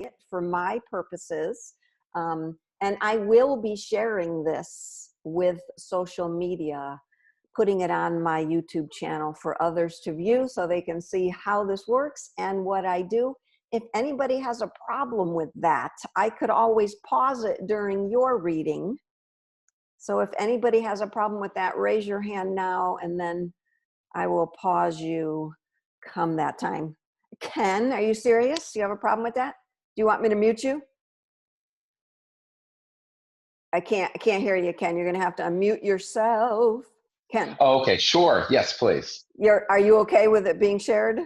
it for my purposes. And I will be sharing this with social media, putting it on my YouTube channel for others to view so they can see how this works and what I do. If anybody has a problem with that, I could always pause it during your reading. So if anybody has a problem with that, raise your hand now, and then I will pause you come that time. Ken, are you serious? You have a problem with that? Do you want me to mute you? I can't hear you, Ken. You're gonna have to unmute yourself. Ken. Oh, okay, sure. Yes, please. Are you okay with it being shared?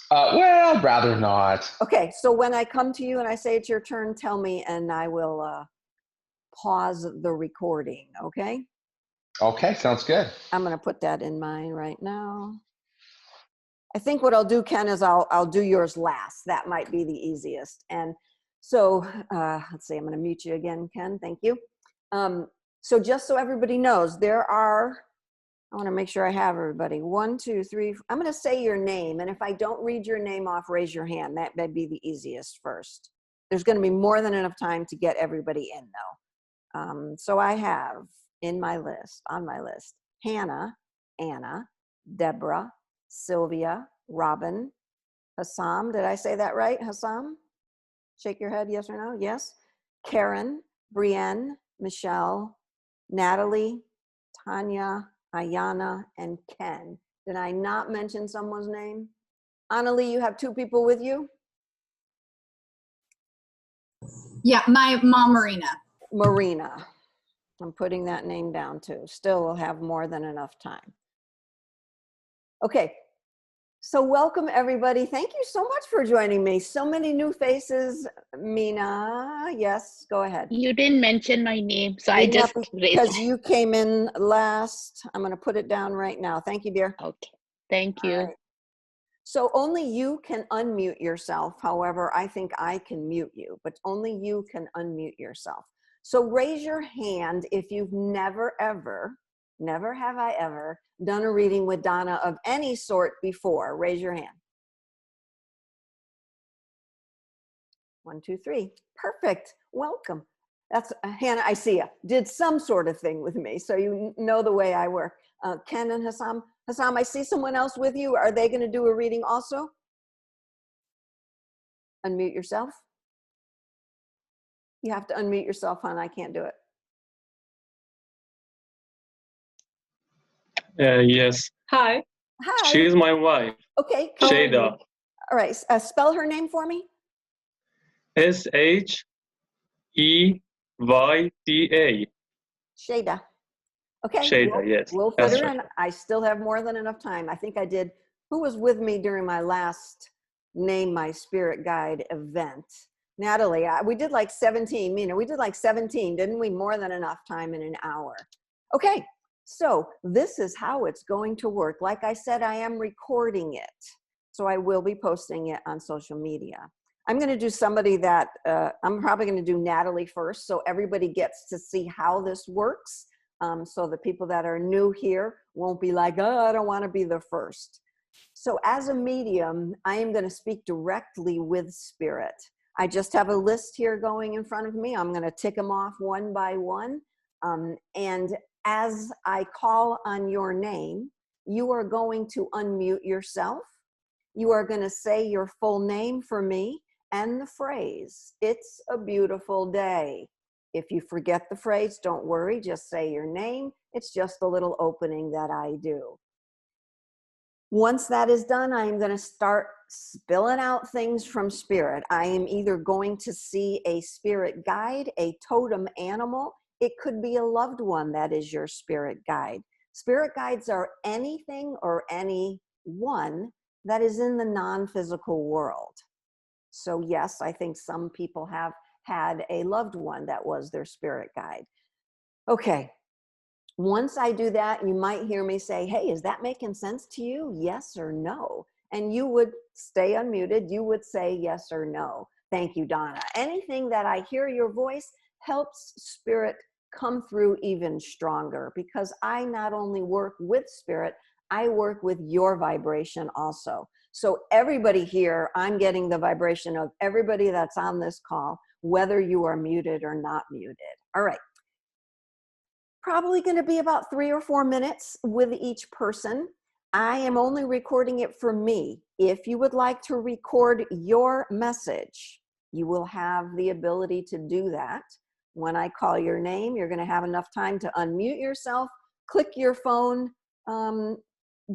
Well, I'd rather not. Okay, so when I come to you and I say it's your turn, tell me, and I will pause the recording, okay? Okay, sounds good. I'm gonna put that in mine right now. I think what I'll do, Ken, is I'll do yours last. That might be the easiest. And so let's see, I'm gonna mute you again, Ken, thank you. So just so everybody knows, there are, I wanna make sure I have everybody. 1, 2, 3, I'm gonna say your name, and if I don't read your name off, raise your hand. That may be the easiest first. There's gonna be more than enough time to get everybody in though. So I have on my list, Hannah, Anna, Deborah, Sylvia, Robin, Hassam, did I say that right, Hassam? Shake your head, yes or no, yes. Karen, Brienne, Michelle, Natalie, Tanya, Ayana, and Ken. Did I not mention someone's name? Annalie, you have 2 people with you? Yeah, my mom, Marina. Marina. I'm putting that name down too. Still will have more than enough time. Okay, so welcome everybody. Thank you so much for joining me. So many new faces. Mina, yes, go ahead. You didn't mention my name, so Mina, I just raised. because you came in last. I'm gonna put it down right now. Thank you, dear. Okay, thank you. Right. So only you can unmute yourself. However, I think I can mute you, but only you can unmute yourself. So raise your hand if you've never have I ever done a reading with Donna of any sort before. Raise your hand. 1, 2, 3. Perfect. Welcome. That's Hannah. I see you. Did some sort of thing with me, so you know the way I work. Ken and Hassam. Hassam, I see someone else with you. Are they going to do a reading also? Unmute yourself. You have to unmute yourself, hon. I can't do it. Yes. Hi. She's my wife. Okay. Shada. All right. Spell her name for me. Sheyda. Shada. Okay. Shada, yes. We'll fit her in. I still have more than enough time. I think I did. Who was with me during my last Name My Spirit Guide event? Natalie. We did like 17. Mina, we did like 17, didn't we? More than enough time in an hour. Okay. So this is how it's going to work. Like I said, I am recording it. So I will be posting it on social media. I'm going to do somebody that, I'm probably going to do Natalie first, so everybody gets to see how this works. So the people that are new here won't be like, oh, I don't want to be the first. So as a medium, I am going to speak directly with spirit. I just have a list here going in front of me. I'm going to tick them off one by one. And as I call on your name, you are going to unmute yourself. You are going to say your full name for me and the phrase, "It's a beautiful day." If you forget the phrase, don't worry, just say your name. It's just a little opening that I do. Once that is done, I am going to start spilling out things from spirit. I am either going to see a spirit guide, a totem animal. It could be a loved one that is your spirit guide. Spirit guides are anything or anyone that is in the non-physical world. So yes, I think some people have had a loved one that was their spirit guide. Okay. Once I do that, you might hear me say, hey, is that making sense to you? Yes or no? And you would stay unmuted. You would say yes or no. Thank you, Donna. Anything that I hear your voice helps spirit come through even stronger, because I not only work with spirit, I work with your vibration also. So everybody here, I'm getting the vibration of everybody that's on this call, whether you are muted or not muted. All right. Probably going to be about 3 or 4 minutes with each person. I am only recording it for me. If you would like to record your message, you will have the ability to do that. When I call your name, you're going to have enough time to unmute yourself, click your phone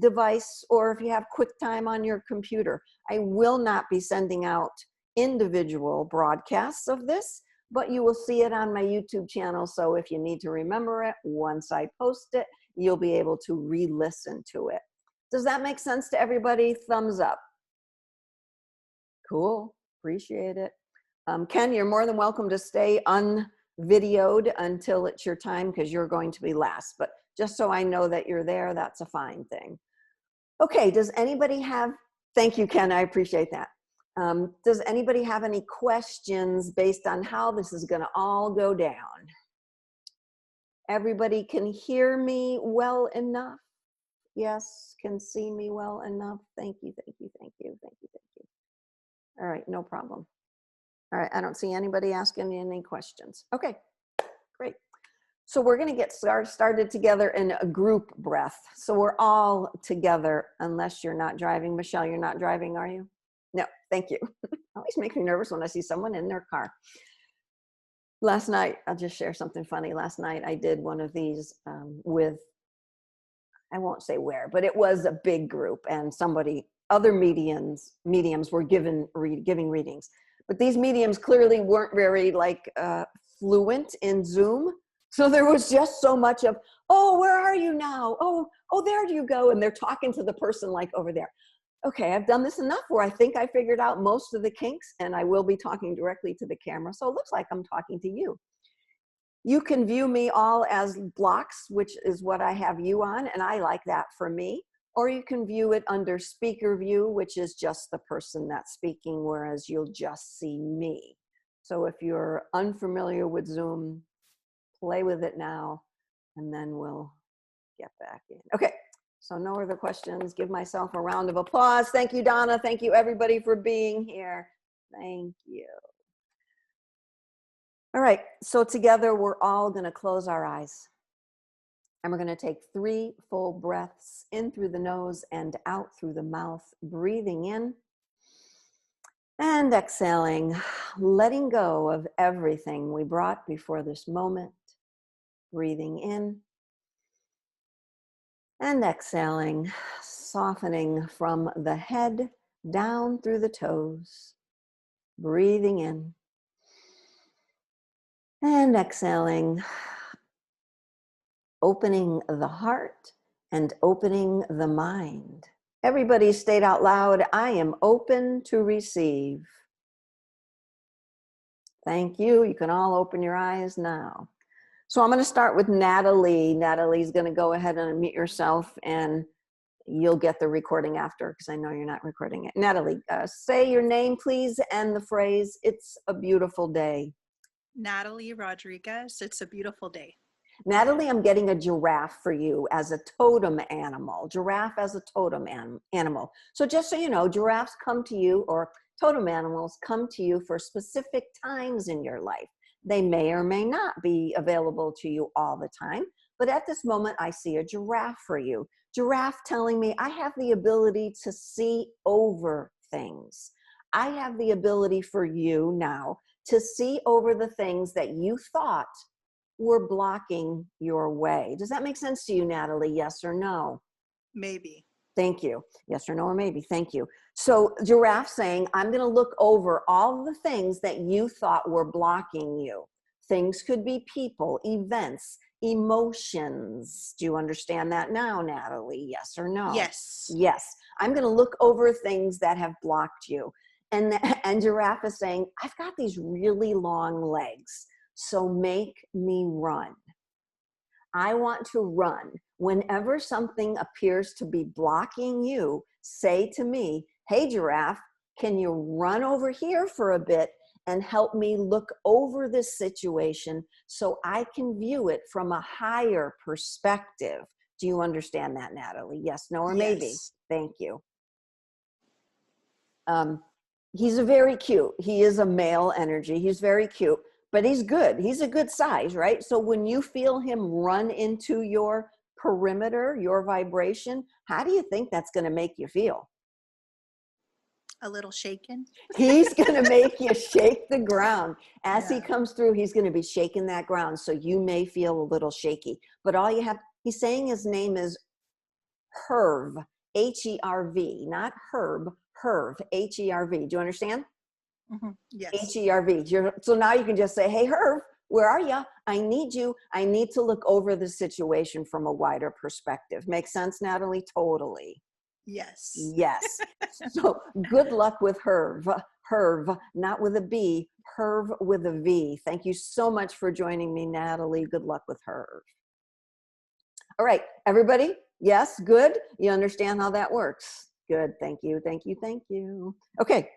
device, or if you have QuickTime on your computer. I will not be sending out individual broadcasts of this, but you will see it on my YouTube channel. So if you need to remember it, once I post it, you'll be able to re-listen to it. Does that make sense to everybody? Thumbs up. Cool, appreciate it. Ken, you're more than welcome to stay unvideoed until it's your time, because you're going to be last. But just so I know that you're there, that's a fine thing. Okay, does anybody have, thank you, Ken, I appreciate that. Does anybody have any questions based on how this is gonna all go down? Everybody can hear me well enough? Yes, can see me well enough? Thank you, thank you, thank you, thank you, thank you. All right, no problem. All right, I don't see anybody asking any questions. Okay, great. So we're gonna get started together in a group breath. So we're all together, unless you're not driving. Michelle, you're not driving, are you? No, thank you. Always makes me nervous when I see someone in their car. Last night, I'll just share something funny. Last night I did one of these with, I won't say where, but it was a big group, and other mediums were giving readings. But these mediums clearly weren't very fluent in Zoom. So there was just so much of, oh, where are you now? Oh, there you go. And they're talking to the person like over there. Okay, I've done this enough where I think I figured out most of the kinks, and I will be talking directly to the camera. So it looks like I'm talking to you. You can view me all as blocks, which is what I have you on, and I like that for me. Or you can view it under speaker view, which is just the person that's speaking, whereas you'll just see me. So if you're unfamiliar with Zoom, play with it now, and then we'll get back in. Okay, so no other questions. Give myself a round of applause. Thank you, Donna. Thank you, everybody, for being here. Thank you. All right, so together we're all gonna close our eyes. And we're gonna take 3 full breaths in through the nose and out through the mouth, breathing in and exhaling, letting go of everything we brought before this moment. Breathing in and exhaling, softening from the head down through the toes. Breathing in and exhaling, opening the heart and opening the mind. Everybody state out loud, I am open to receive. Thank you. You can all open your eyes now. So I'm going to start with Natalie. Natalie's going to go ahead and unmute yourself, and you'll get the recording after, because I know you're not recording it. Natalie, say your name, please, and the phrase, it's a beautiful day. Natalie Rodriguez, it's a beautiful day. Natalie, I'm getting a giraffe for you as a totem animal. Giraffe as a totem animal. So just so you know, giraffes come to you, or totem animals come to you for specific times in your life. They may or may not be available to you all the time, but at this moment, I see a giraffe for you. Giraffe telling me I have the ability to see over things. I have the ability for you now to see over the things that you thought were blocking your way. Does that make sense to you, Natalie? Yes or no? Maybe. Thank you. Yes or no or maybe. Thank you. So giraffe saying, I'm going to look over all the things that you thought were blocking you. Things could be people, events, emotions. Do you understand that now, Natalie? Yes or no? Yes. Yes. I'm going to look over things that have blocked you. And giraffe is saying, I've got these really long legs, so make me run. I want to run. Whenever something appears to be blocking you, say to me, hey, giraffe, can you run over here for a bit and help me look over this situation so I can view it from a higher perspective? Do you understand that, Natalie? Yes, no, or maybe? Yes. Thank you. He's a very cute. He is a male energy. He's very cute, but he's good. He's a good size, right? So when you feel him run into your perimeter, your vibration, how do you think that's going to make you feel? A little shaken. He's going to make you shake the ground. As he Yeah. comes through, he's going to be shaking that ground. So you may feel a little shaky, but all you have, he's saying his name is Herv, H-E-R-V, not Herb, Herv, H-E-R-V. Do you understand? Yes. H-E-R-V. So now you can just say, hey, Herv, where are you? I need you. I need to look over the situation from a wider perspective. Make sense, Natalie? Totally. Yes. Yes. So good luck with Herv. Herv, not with a B, Herv with a V. Thank you so much for joining me, Natalie. Good luck with Herv. All right, everybody. Yes, good. You understand how that works. Good. Thank you. Thank you. Thank you. Okay.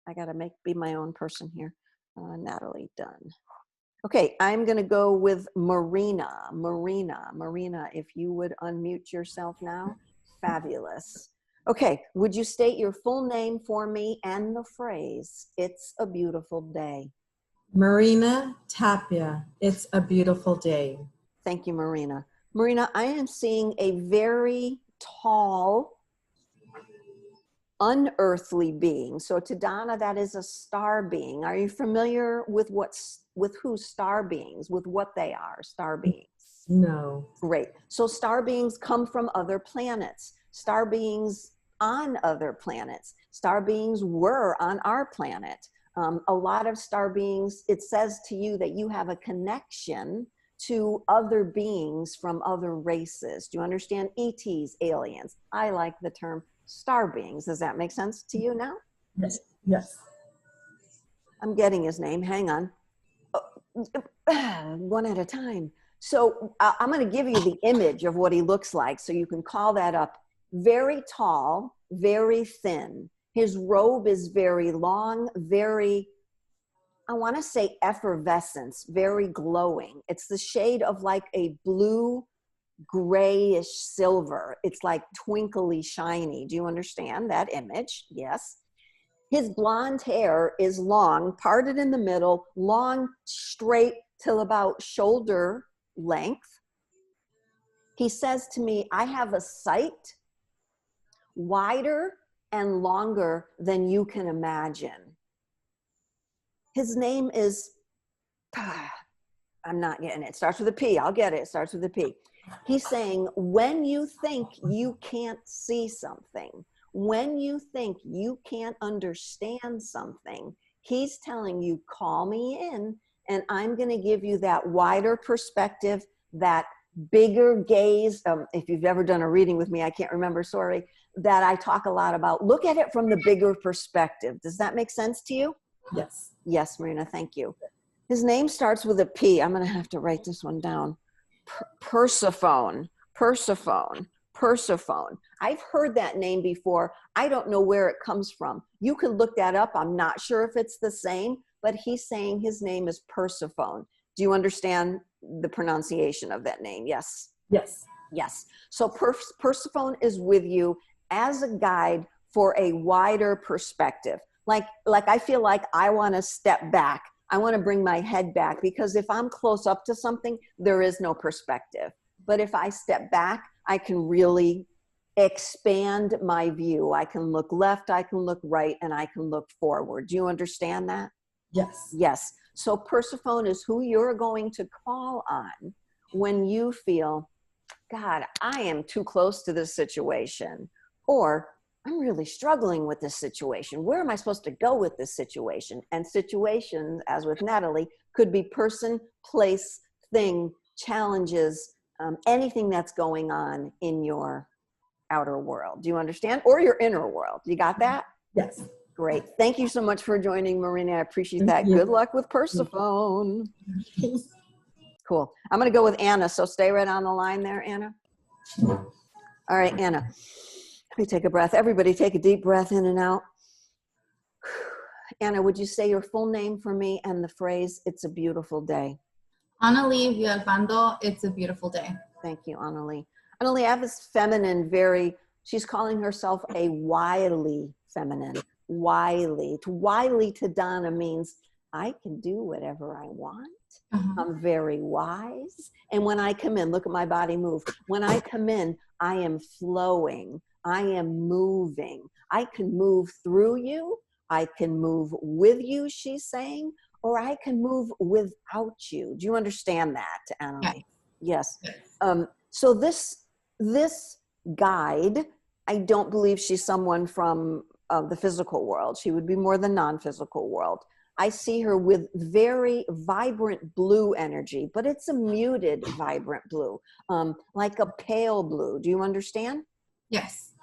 I got to be my own person here. Natalie, done. Okay, I'm going to go with Marina. Marina, if you would unmute yourself now. Fabulous. Okay, would you state your full name for me and the phrase, it's a beautiful day? Marina Tapia, it's a beautiful day. Thank you, Marina. Marina, I am seeing a very tall, unearthly being. So to Donna, that is a star being. Are you familiar with who star beings, with what they are, star beings? No. Great. So star beings come from other planets. Star beings on other planets. Star beings were on our planet. A lot of star beings, it says to you that you have a connection to other beings from other races. Do you understand? ETs, aliens. I like the term star beings. Does that make sense to you now? Yes. Yes. I'm getting his name. Hang on. One at a time. So I'm going to give you the image of what he looks like so you can call that up. Very tall, very thin. His robe is very long, very, I want to say effervescence, very glowing. It's the shade of like a blue, grayish silver. It's like twinkly shiny. Do you understand that image? Yes. His blonde hair is long, parted in the middle, long, straight till about shoulder length. He says to me, I have a sight wider and longer than you can imagine. His name is, I'm not getting it. It starts with a P. I'll get it. It starts with a P. He's saying, when you think you can't see something, when you think you can't understand something, he's telling you, call me in, and I'm going to give you that wider perspective, that bigger gaze. If you've ever done a reading with me, I can't remember, sorry, that I talk a lot about. Look at it from the bigger perspective. Does that make sense to you? Yes. Yes, Marina, thank you. His name starts with a P. I'm going to have to write this one down. Persephone. I've heard that name before. I don't know where it comes from. You can look that up. I'm not sure if it's the same, but he's saying his name is Persephone. Do you understand the pronunciation of that name? Yes. Yes. Yes. So Persephone is with you as a guide for a wider perspective. Like I feel like I want to step back. I want to bring my head back, because if I'm close up to something, there is no perspective. But if I step back, I can really expand my view. I can look left, I can look right, and I can look forward. Do you understand that? Yes. Yes. So Persephone is who you're going to call on when you feel, God, I am too close to this situation, or I'm really struggling with this situation. Where am I supposed to go with this situation? And situations, as with Natalie, could be person, place, thing, challenges, anything that's going on in your outer world. Do you understand? Or your inner world. You got that? Yes. Great. Thank you so much for joining, Marina. I appreciate that. Thank you. Good luck with Persephone. Cool. I'm going to go with Anna. So stay right on the line there, Anna. All right, Anna. Let me take a breath. Everybody take a deep breath in and out. Anna, would you say your full name for me and the phrase, it's a beautiful day? Annalie Villalpando, it's a beautiful day. Thank you, Annalie. Annalie, I have this feminine, she's calling herself a wily feminine. wily. Wily to Donna means I can do whatever I want. I'm very wise. And when I come in, look at my body move. When I come in, I am flowing. I am moving. I can move through you. I can move with you, she's saying, or I can move without you. Do you understand that, Annalie? Yes. So this guide, I don't believe she's someone from the physical world. She would be more the non-physical world. I see her with very vibrant blue energy, but it's a muted vibrant blue, like a pale blue. Do you understand? Yes.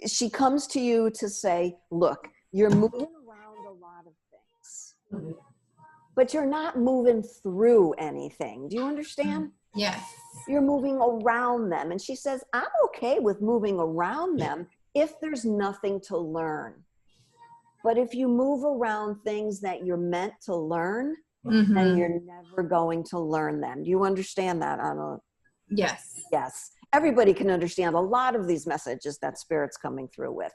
She comes to you to say, look, you're moving around a lot of things, but you're not moving through anything. Do you understand? Yes. You're moving around them. And she says, I'm okay with moving around them if there's nothing to learn. But if you move around things that you're meant to learn, then you're never going to learn them. Do you understand that, Anna? Yes. Yes. Everybody can understand a lot of these messages that Spirit's coming through with.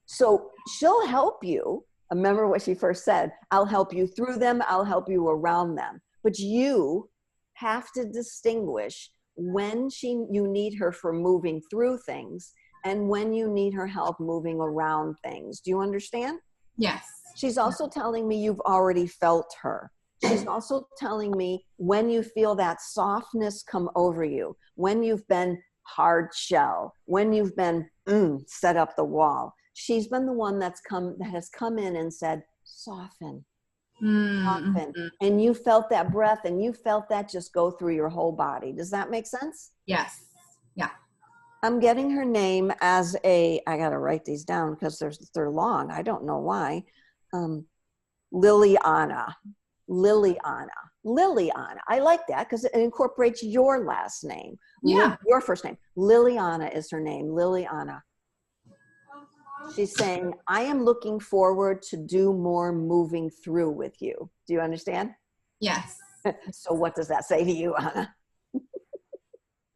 So she'll help you. Remember what she first said, I'll help you through them. I'll help you around them. But you have to distinguish when you need her for moving through things and when you need her help moving around things. Do you understand? Yes. She's also telling me you've already felt her. She's also telling me when you feel that softness come over you, when you've been hard shell, when you've been set up the wall. She's been the one that has come in and said, soften, soften. And you felt that breath and you felt that just go through your whole body. Does that make sense? Yes. Yeah. I'm getting her name as I got to write these down because they're long. I don't know why. Liliana. I like that because it incorporates your last name. Yeah. Your first name. Liliana is her name. Liliana. She's saying, I am looking forward to do more moving through with you. Do you understand? Yes. So what does that say to you, Anna?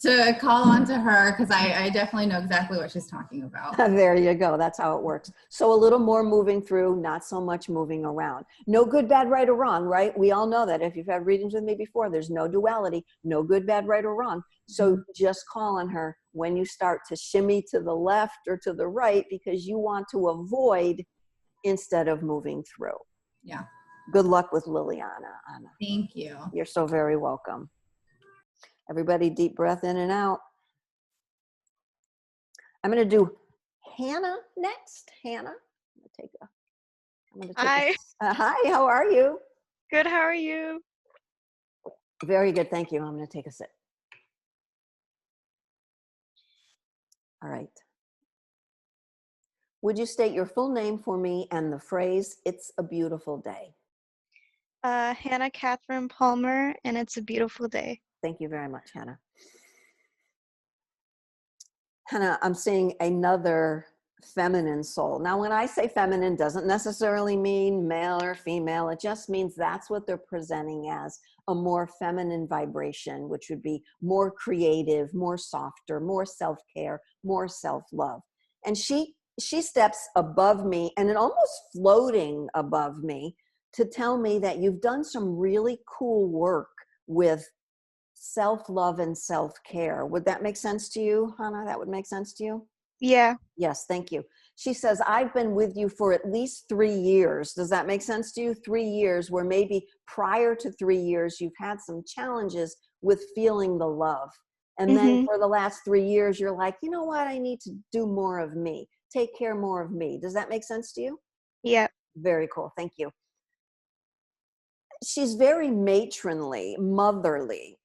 To call on to her, because I definitely know exactly what she's talking about. There you go. That's how it works. So a little more moving through, not so much moving around. No good, bad, right, or wrong, right? We all know that. If you've had readings with me before, there's no duality, no good, bad, right, or wrong. So just call on her when you start to shimmy to the left or to the right because you want to avoid instead of moving through. Yeah. Good luck with Liliana, Anna. Thank you. You're so very welcome. Everybody deep breath in and out. I'm going to do Hannah next. Hannah, I'm going to take Hi. Hi, how are you? Good. How are you? Very good. Thank you. I'm going to take a sip. All right. Would you state your full name for me and the phrase, it's a beautiful day? Hannah Catherine Palmer, and it's a beautiful day. Thank you very much, Hannah. Hannah, I'm seeing another feminine soul. Now, when I say feminine, doesn't necessarily mean male or female. It just means that's what they're presenting as a more feminine vibration, which would be more creative, more softer, more self-care, more self-love. And she steps above me and almost floating above me to tell me that you've done some really cool work with self-love and self-care. Would that make sense to you, Hannah? That would make sense to you? Yeah. Yes, thank you. She says, I've been with you for at least 3 years. Does that make sense to you? 3 years, where maybe prior to 3 years, you've had some challenges with feeling the love. And then for the last 3 years, you're like, you know what? I need to do more of me, take care more of me. Does that make sense to you? Yeah. Very cool. Thank you. She's very matronly, motherly,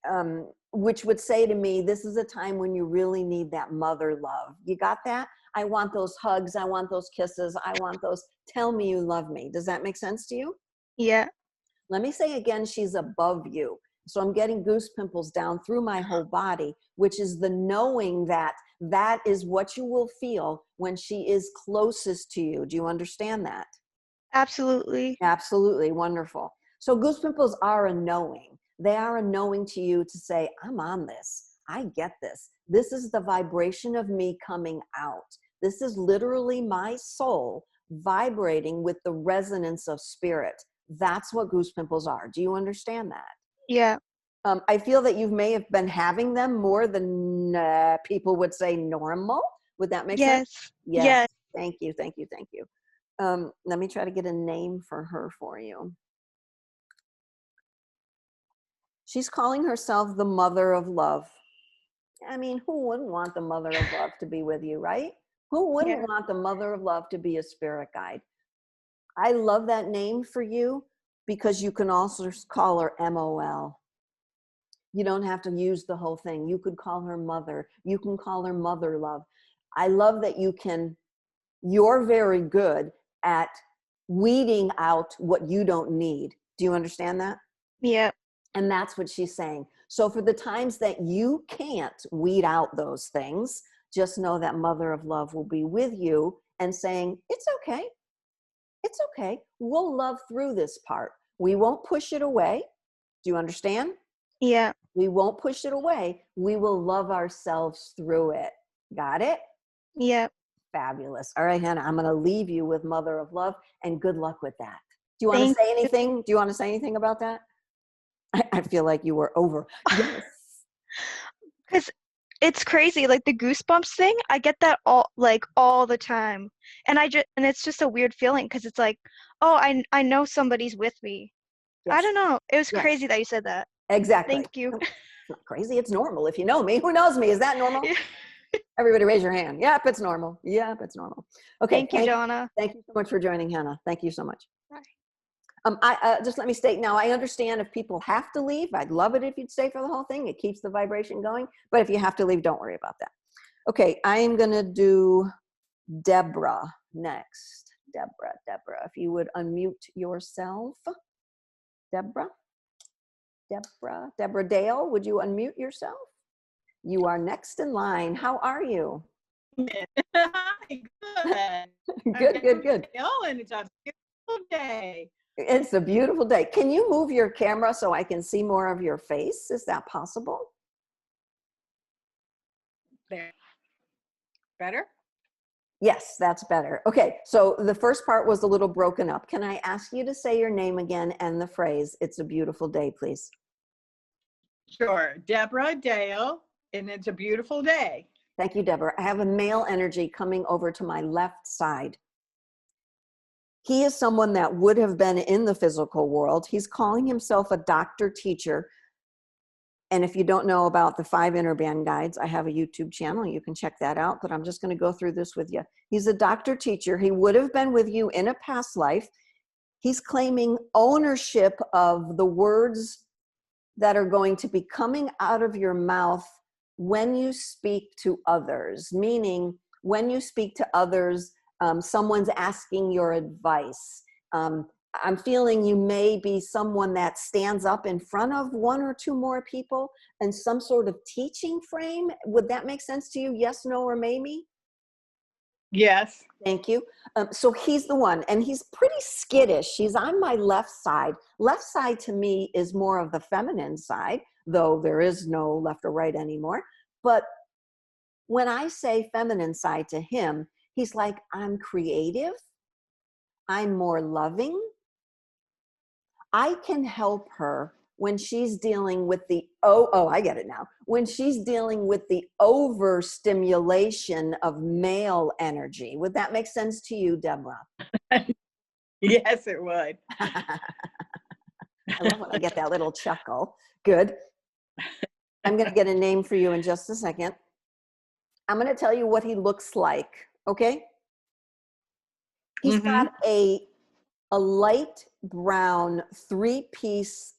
which would say to me, this is a time when you really need that mother love. You got that? I want those hugs. I want those kisses. I want those, tell me you love me. Does that make sense to you? Yeah. Let me say again, she's above you. So I'm getting goose pimples down through my whole body, which is the knowing that that is what you will feel when she is closest to you. Do you understand that? Absolutely. Absolutely. Wonderful. So goose pimples are a knowing. They are a knowing to you to say, I'm on this. I get this. This is the vibration of me coming out. This is literally my soul vibrating with the resonance of spirit. That's what goose pimples are. Do you understand that? Yeah. I feel that you may have been having them more than people would say normal. Would that make sense? Yes. Yes. Thank you, thank you, thank you. Let me try to get a name for her for you. She's calling herself the Mother of Love. I mean, who wouldn't want the Mother of Love to be with you, right? Who wouldn't Yeah. want the Mother of Love to be a spirit guide? I love that name for you because you can also call her MOL. You don't have to use the whole thing. You could call her Mother. You can call her Mother Love. I love that you're very good at weeding out what you don't need. Do you understand that? Yeah. And that's what she's saying. So for the times that you can't weed out those things, just know that Mother of Love will be with you and saying, it's okay. It's okay. We'll love through this part. We won't push it away. Do you understand? Yeah. We won't push it away. We will love ourselves through it. Got it? Yeah. Fabulous. All right, Hannah, I'm going to leave you with Mother of Love, and good luck with that. Do you want to Thank say anything? Do you want to say anything about that? I feel like you were over. Yes. Because it's crazy, like the goosebumps thing. I get that all the time, and it's just a weird feeling because it's like, oh, I know somebody's with me. I Yes. don't know. It was Yes. crazy that you said that. Exactly. Thank you. It's not crazy. It's normal. If you know me, who knows me? Is that normal? Yeah. Everybody raise your hand. Yep, it's normal. Yep, it's normal. Okay. Thank you, Donna. Thank you so much for joining, Hannah. Thank you so much. Bye. Just let me state now, I understand if people have to leave. I'd love it if you'd stay for the whole thing. It keeps the vibration going. But if you have to leave, don't worry about that. Okay, I am going to do Deborah next. Deborah, if you would unmute yourself. Deborah Dale, would you unmute yourself? You are next in line. How are you? Hi, good. Good. And it's a beautiful day. It's a beautiful day. Can you move your camera so I can see more of your face? Is that possible? There. Better? Yes, that's better. Okay, so the first part was a little broken up. Can I ask you to say your name again and the phrase, "It's a beautiful day," please? Sure. Deborah Dale, and it's a beautiful day. Thank you, Deborah. I have a male energy coming over to my left side. He is someone that would have been in the physical world. He's calling himself a doctor teacher. And if you don't know about the 5 inner band guides, I have a YouTube channel. You can check that out, but I'm just going to go through this with you. He's a doctor teacher. He would have been with you in a past life. He's claiming ownership of the words that are going to be coming out of your mouth when you speak to others, meaning when you speak to others, someone's asking your advice. I'm feeling you may be someone that stands up in front of 1 or 2 more people in some sort of teaching frame. Would that make sense to you? Yes, no, or maybe? Yes. Thank you. So he's the one, and he's pretty skittish. He's on my left side. Left side to me is more of the feminine side, though there is no left or right anymore. But when I say feminine side to him, he's like, I'm creative. I'm more loving. I can help her when she's dealing with the, I get it now. When she's dealing with the overstimulation of male energy. Would that make sense to you, Deborah? Yes, it would. I love when I get that little chuckle. Good. I'm going to get a name for you in just a second. I'm going to tell you what he looks like, okay? He's got a light brown 3-piece,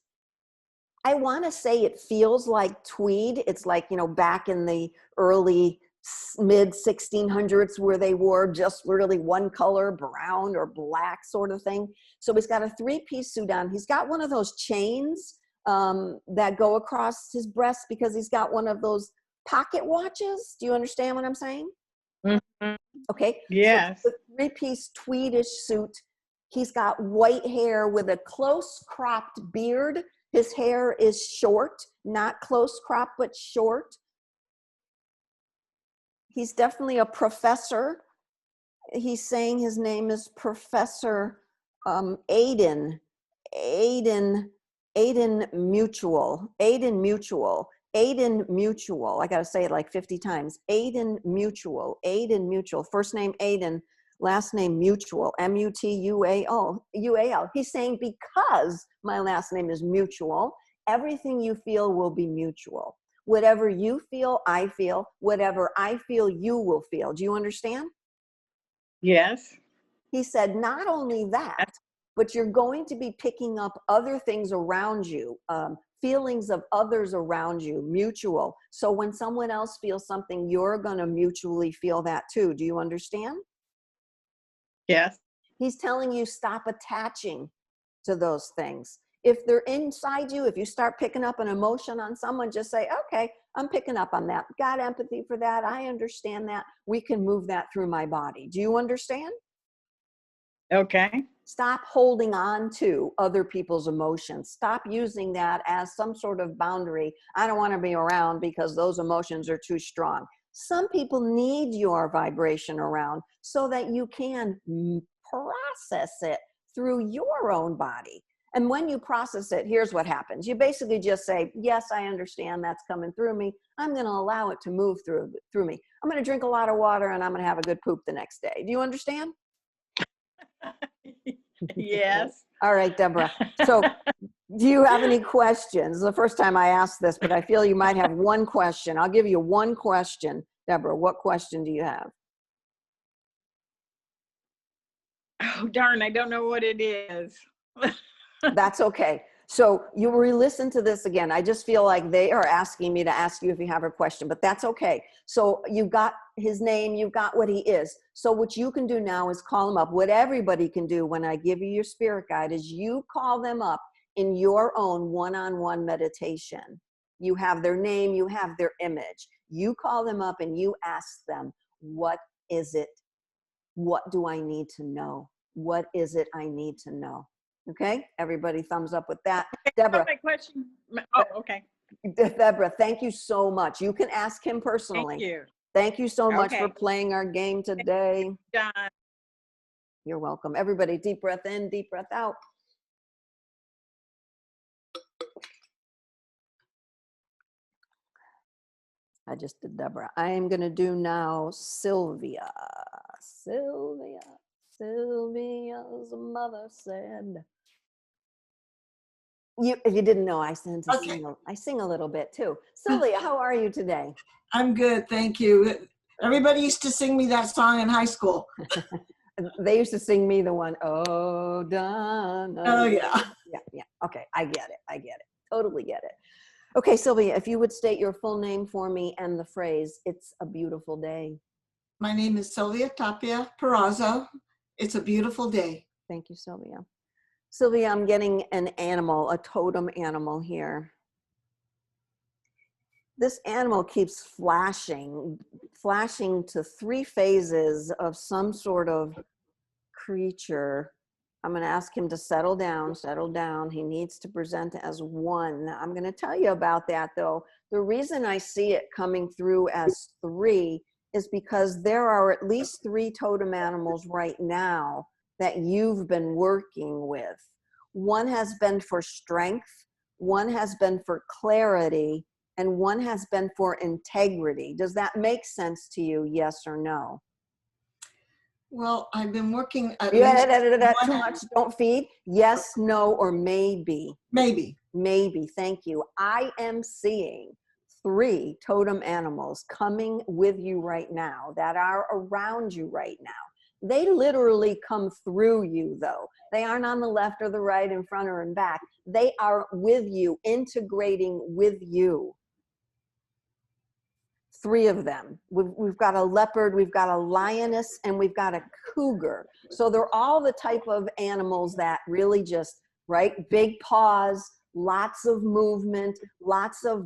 I want to say it feels like tweed. It's like, back in the early mid 1600s where they wore just really one color, brown or black sort of thing. So he's got a 3-piece suit on. He's got one of those chains that go across his breast because he's got one of those pocket watches. Do you understand what I'm saying? Mm-hmm. Okay. Yes. So the 3-piece tweedish suit. He's got white hair with a close cropped beard. His hair is short, not close cropped, but short. He's definitely a professor He's saying his name is Professor Aiden. Aiden Mutual. Aiden Mutual. Aiden Mutual. I got to say it like 50 times. Aiden Mutual. Aiden Mutual. First name Aiden, last name Mutual. Mutual. UAL. He's saying because my last name is Mutual, everything you feel will be mutual. Whatever you feel, I feel. Whatever I feel, you will feel. Do you understand? Yes. He said, not only that, but you're going to be picking up other things around you, feelings of others around you, mutual. So when someone else feels something, you're going to mutually feel that too. Do you understand? Yes. He's telling you stop attaching to those things. If they're inside you, if you start picking up an emotion on someone, just say, okay, I'm picking up on that. Got empathy for that. I understand that. We can move that through my body. Do you understand? Okay. Stop holding on to other people's emotions. Stop using that as some sort of boundary. I don't want to be around because those emotions are too strong. Some people need your vibration around so that you can process it through your own body. And when you process it, here's what happens. You basically just say, yes, I understand that's coming through me. I'm going to allow it to move through me. I'm going to drink a lot of water and I'm going to have a good poop the next day. Do you understand? Yes. All right, Deborah. So do you have any questions? It's the first time I asked this, but I feel you might have one question. I'll give you one question. Deborah, what question do you have? Oh, darn, I don't know what it is. That's okay. So you re-listen to this again. I just feel like they are asking me to ask you if you have a question, but that's okay. So you've got his name, you've got what he is. So what you can do now is call him up. What everybody can do when I give you your spirit guide is you call them up in your own one-on-one meditation. You have their name, you have their image. You call them up and you ask them, what is it? What do I need to know? What is it I need to know? Okay, everybody thumbs up with that. Deborah. My question. Oh, okay. Deborah, thank you so much. You can ask him personally. Thank you. Thank you so much for Okay. playing our game today. Don. You're welcome. Everybody, deep breath in, deep breath out. I just did Deborah. I am going to do now Sylvia. Sylvia's mother said. If you didn't know, I sing a little bit too. Sylvia, how are you today? I'm good, thank you. Everybody used to sing me that song in high school. They used to sing me the one, oh, Donna. Oh, yeah. Yeah. Okay, I get it. Totally get it. Okay, Sylvia, if you would state your full name for me and the phrase, it's a beautiful day. My name is Sylvia Tapia Perazzo. It's a beautiful day. Thank you, Sylvia. Sylvia, I'm getting an animal, a totem animal here. This animal keeps flashing to 3 phases of some sort of creature. I'm going to ask him to settle down. He needs to present as 1. I'm going to tell you about that though. The reason I see it coming through as 3 is because there are at least 3 totem animals right now that you've been working with. 1 has been for strength, 1 has been for clarity, and 1 has been for integrity. Does that make sense to you, yes or no? Well, I've been working at Too much, don't feed. Yes, no, or maybe. Maybe. Maybe, thank you. I am seeing 3 totem animals coming with you right now that are around you right now. They literally come through you though. They aren't on the left or the right, in front or in back. They are with you, integrating with you. 3 of them. We've got a leopard, we've got a lioness, and we've got a cougar. So they're all the type of animals that really just, right? Big paws, lots of movement,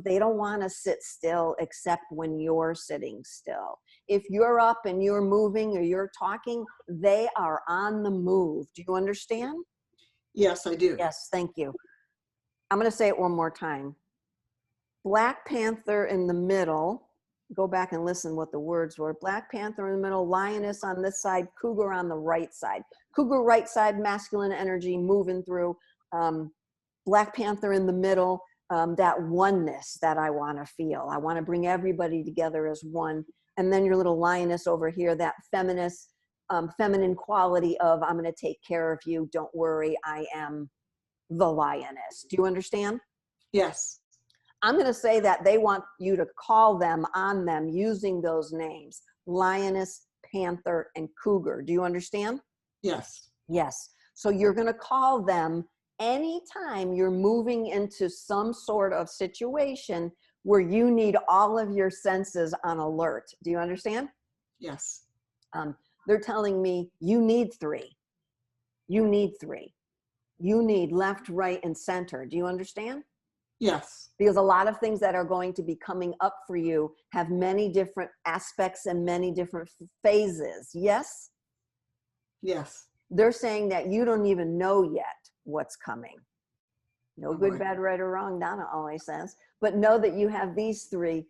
they don't want to sit still except when you're sitting still. If you're up and you're moving or you're talking, they are on the move. Do you understand? Yes, I do. Yes, thank you. I'm going to say it one more time. Black Panther in the middle, go back and listen what the words were. Black Panther in the middle, lioness on this side, cougar on the right side. Cougar right side, masculine energy moving through. Black Panther in the middle, that oneness that I want to feel. I want to bring everybody together as one. And then your little lioness over here, that feminine quality of, I'm going to take care of you. Don't worry, I am the lioness. Do you understand? Yes. I'm going to say that they want you to call them on them using those names, lioness, panther, and cougar. Do you understand? Yes. Yes. So you're going to call them anytime you're moving into some sort of situation where you need all of your senses on alert. Do you understand? Yes. They're telling me you need 3. You need 3. You need left, right, and center. Do you understand? Yes. Because a lot of things that are going to be coming up for you have many different aspects and many different phases. Yes? Yes. They're saying that you don't even know yet what's coming. No Oh, good, boy. bad, right, or wrong, Donna always says. But know that you have these 3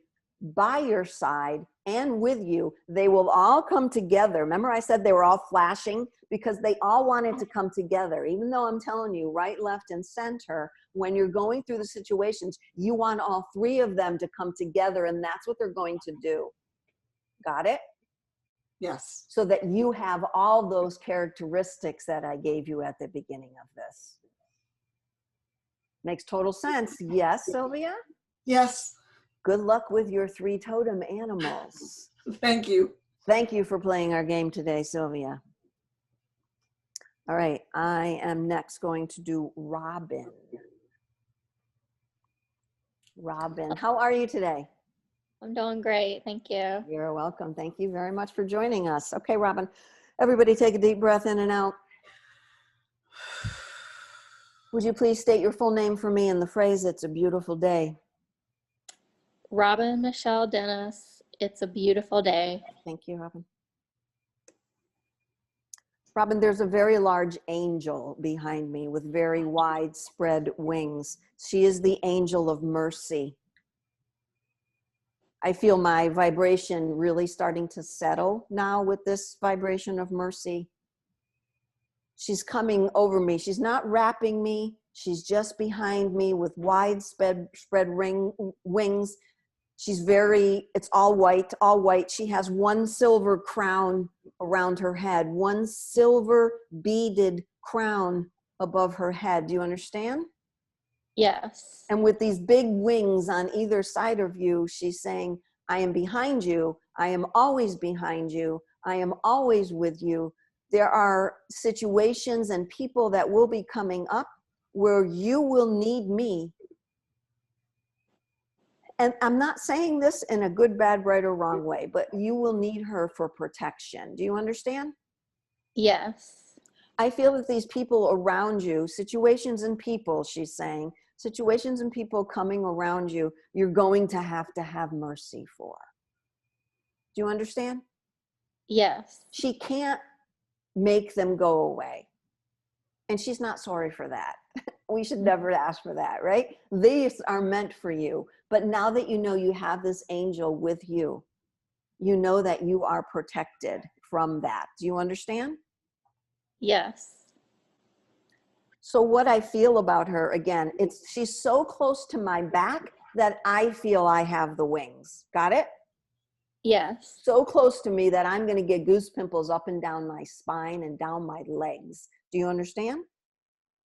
by your side and with you. They will all come together. Remember I said they were all flashing? Because they all wanted to come together. Even though I'm telling you right, left, and center, when you're going through the situations, you want all 3 of them to come together, and that's what they're going to do. Got it? Yes. So that you have all those characteristics that I gave you at the beginning of this. Makes total sense. Yes, Sylvia? Yes. Good luck with your 3 totem animals. Thank you. Thank you for playing our game today, Sylvia. All right, I am next going to do Robin. Robin, how are you today? I'm doing great. Thank you. You're welcome. Thank you very much for joining us. Okay, Robin, everybody take a deep breath in and out. Would you please state your full name for me in the phrase, "It's a beautiful day"? Robin Michelle Dennis. It's a beautiful day. Thank you, Robin. Robin, there's a very large angel behind me with very widespread wings. She is the angel of mercy. I feel my vibration really starting to settle now with this vibration of mercy. She's coming over me. She's not wrapping me. She's just behind me with widespread wings. She's it's all white, all white. She has one silver crown around her head, one silver beaded crown above her head. Do you understand? Yes. And with these big wings on either side of you, she's saying, I am behind you. I am always behind you. I am always with you. There are situations and people that will be coming up where you will need me. And I'm not saying this in a good, bad, right, or wrong way, but you will need her for protection. Do you understand? Yes. I feel that these people around you, situations and people, she's saying, situations and people coming around you, you're going to have mercy for. Do you understand? Yes. She can't make them go away. And she's not sorry for that. We should never ask for that, right? These are meant for you. But now that you know you have this angel with you, you know that you are protected from that. Do you understand? Yes. So what I feel about her, again, she's so close to my back that I feel I have the wings. Got it? Yes. So close to me that I'm going to get goose pimples up and down my spine and down my legs. Do you understand?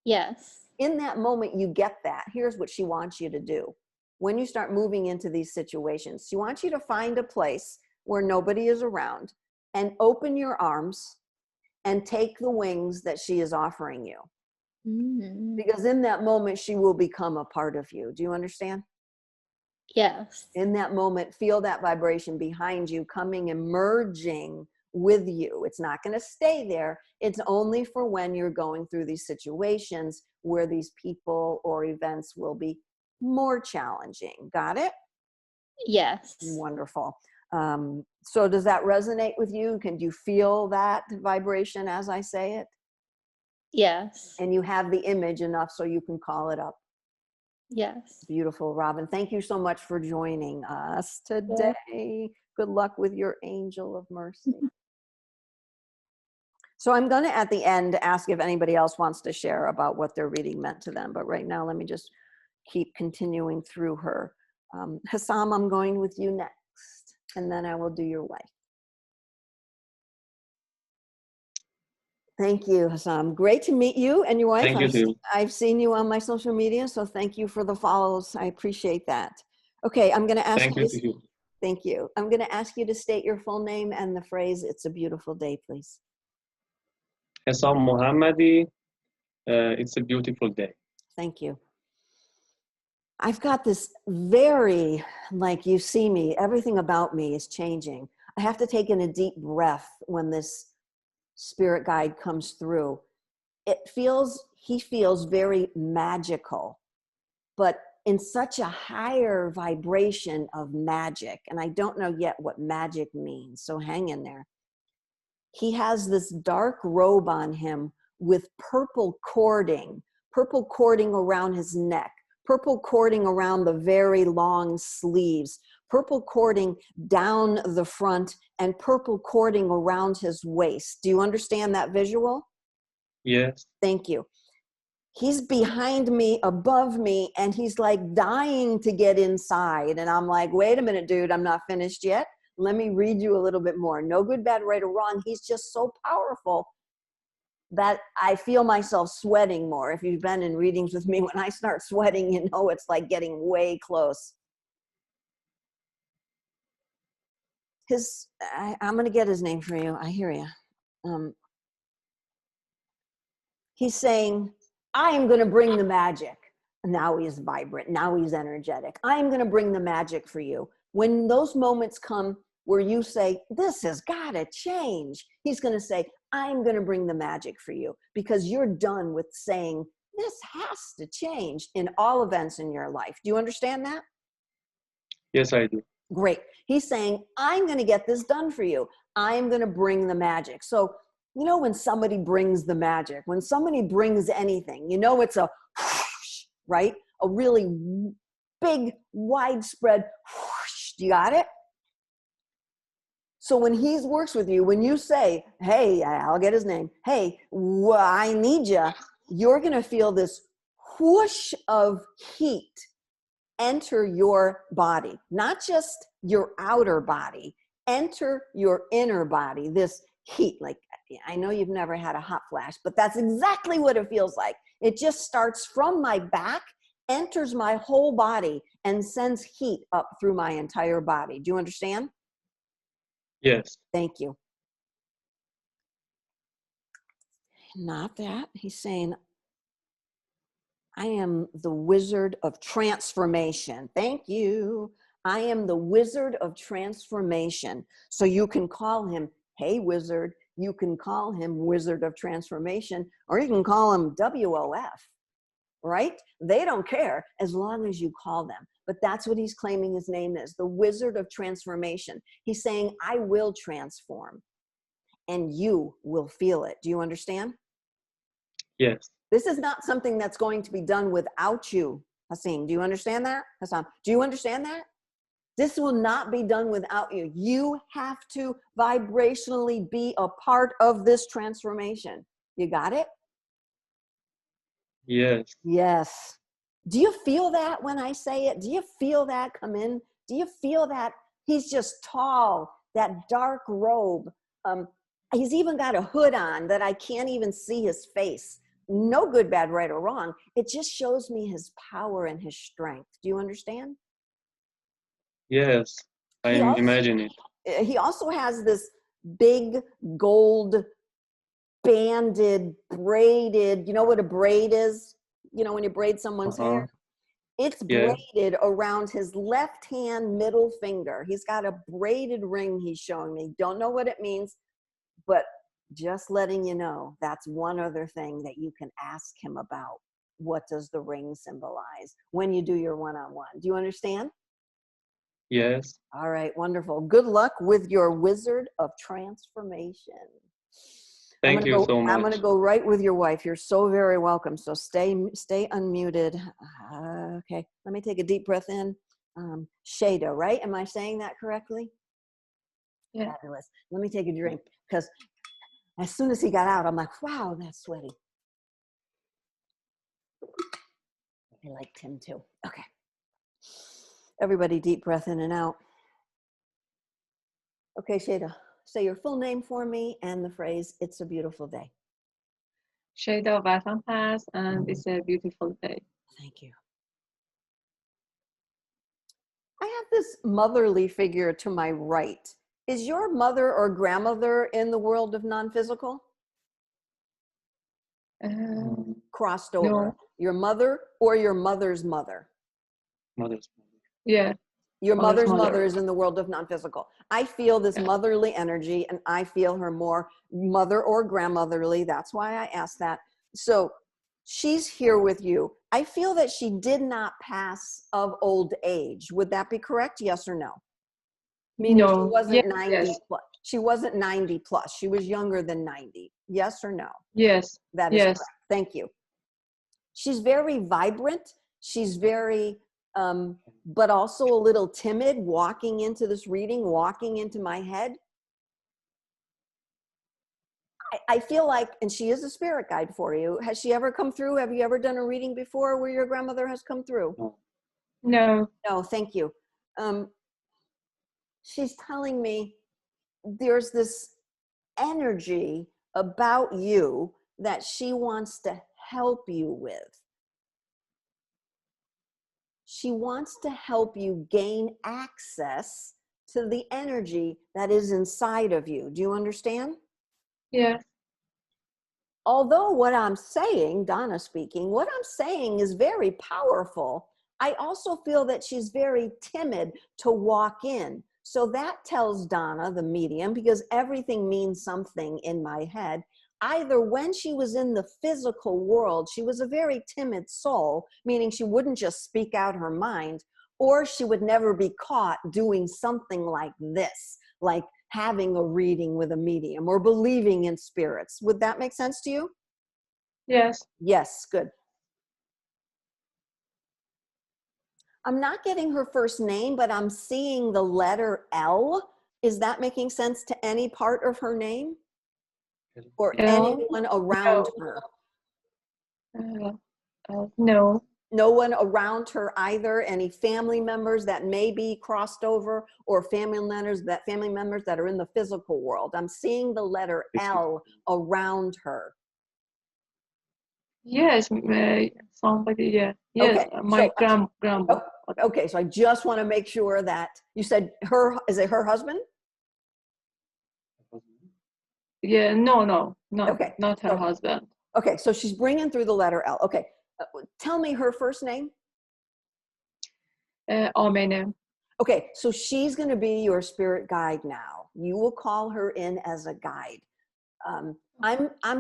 Yes. In that moment, you get that. Here's what she wants you to do. When you start moving into these situations, she wants you to find a place where nobody is around and open your arms and take the wings that she is offering you. Mm-hmm. Because in that moment, she will become a part of you. Do you understand? Yes. In that moment, feel that vibration behind you coming and merging with you. It's not going to stay there. It's only for when you're going through these situations where these people or events will be more challenging. Got it? Yes. Wonderful. So does that resonate with you? Can you feel that vibration as I say it? Yes. And you have the image enough so you can call it up. Yes. Beautiful, Robin. Thank you so much for joining us today. Good luck with your angel of mercy. So I'm going to, at the end, ask if anybody else wants to share about what their reading meant to them. But right now, let me just keep continuing through her. Hassam, I'm going with you next, and then I will do your wife. Thank you, Hassam. Great to meet you and your wife. Thank you too. I've seen you on my social media, so thank you for the follows. I appreciate that. Okay, I'm going to ask Thank you you to, to you. thank you. I'm going to ask you to state your full name and the phrase, "It's a beautiful day," please. Hassam Mohammadi, it's a beautiful day. Thank you. I've got this very, like you see me, everything about me is changing. I have to take in a deep breath when this spirit guide comes through. He feels very magical, but in such a higher vibration of magic. And I don't know yet what magic means, so hang in there. He has this dark robe on him with purple cording around his neck, purple cording around the very long sleeves, purple cording down the front, and purple cording around his waist. Do you understand that visual? Yes. Thank you. He's behind me, above me, and he's like dying to get inside. And I'm like, wait a minute, dude, I'm not finished yet. Let me read you a little bit more. No good, bad, right, or wrong. He's just so powerful that I feel myself sweating more. If you've been in readings with me, when I start sweating, you know it's like getting way close. I'm going to get his name for you. I hear you. He's saying, I am going to bring the magic. Now he's vibrant. Now he's energetic. I'm going to bring the magic for you. When those moments come where you say, this has got to change, he's going to say, I'm going to bring the magic for you, because you're done with saying, this has to change in all events in your life. Do you understand that? Yes, I do. Great. He's saying, I'm going to get this done for you. I'm going to bring the magic. So, you know, when somebody brings the magic, when somebody brings anything, you know, it's a whoosh, right? A really big, widespread whoosh. Do you got it? So when he works with you, when you say, hey, I'll get his name. Hey, I need you. You're going to feel this whoosh of heat enter your body, not just your outer body, enter your inner body, this heat. Like, I know you've never had a hot flash, but that's exactly what it feels like. It just starts from my back, enters my whole body, and sends heat up through my entire body. Do you understand? Yes. Thank you. Not that. He's saying, I am the wizard of transformation. Thank you. I am the wizard of transformation. So you can call him, hey, wizard. You can call him wizard of transformation, or you can call him WOF, right? They don't care as long as you call them. But that's what he's claiming his name is, the wizard of transformation. He's saying, I will transform, and you will feel it. Do you understand? Yes. This is not something that's going to be done without you, Hassim. Do you understand that? Hassan, do you understand that? This will not be done without you. You have to vibrationally be a part of this transformation. You got it? Yes. Yes. Do you feel that when I say it? Do you feel that come in? Do you feel that? He's just tall, that dark robe. He's even got a hood on that I can't even see his face. No good, bad, right, or wrong. It just shows me his power and his strength. Do you understand? Yes. I imagine it. He also has this big gold banded, braided, you know what a braid is? You know when you braid someone's hair? It's braided around his left hand middle finger. He's got a braided ring he's showing me. Don't know what it means, but just letting you know, that's one other thing that you can ask him about. What does the ring symbolize when you do your one-on-one? Do you understand? Yes. All right, wonderful. Good luck with your wizard of transformation. Thank you so I'm gonna much. go right with your wife. You're so very welcome. So stay unmuted. Okay, let me take a deep breath in. Shada, right? Am I saying that correctly? Yeah. Fabulous. Let me take a drink because as soon as he got out, I'm like, wow, that's sweaty. I liked him too. Okay. Everybody deep breath in and out. Okay, Shada, say your full name for me and the phrase, it's a beautiful day. Shada Vasan Pass, and it's a beautiful day. Thank you. I have this motherly figure to my right. Is your mother or grandmother in the world of non-physical? Crossed over. No. Your mother or your mother's mother? Mother's. Yeah. Your mother's mother. mother is in the world of non-physical. I feel this motherly energy and I feel her more mother or grandmotherly. That's why I asked that. So she's here with you. I feel that she did not pass of old age. Would that be correct? Yes or no? Meaning No. she wasn't Yes, 90 yes. plus. She wasn't 90 plus. She was younger than 90. Yes or no? Yes. That is Yes. correct. Thank you. She's very vibrant. She's very, but also a little timid walking into this reading, walking into my head. I feel like, and she is a spirit guide for you. Has she ever come through? Have you ever done a reading before where your grandmother has come through? No. No, thank you. She's telling me there's this energy about you that she wants to help you with. She wants to help you gain access to the energy that is inside of you. Do you understand? Yes. Although what I'm saying, Donna speaking, what I'm saying is very powerful, I also feel that she's very timid to walk in. So that tells Donna, the medium, because everything means something in my head, either when she was in the physical world, she was a very timid soul, meaning she wouldn't just speak out her mind, or she would never be caught doing something like this, like having a reading with a medium or believing in spirits. Would that make sense to you? Yes. Yes, good. I'm not getting her first name, but I'm seeing the letter L. Is that making sense to any part of her name? Or anyone around her? No. No one around her either? Any family members that may be crossed over, or family members that are in the physical world? I'm seeing the letter L around her. Yes. Somebody. Yeah. Yes. Okay, My so, grandpa. Okay, so I just want to make sure that you said is it her husband? Yeah. No. Okay, Not her husband. Okay, so she's bringing through the letter L. Okay, tell me her first name. Amene. Okay, so she's going to be your spirit guide now. You will call her in as a guide. I'm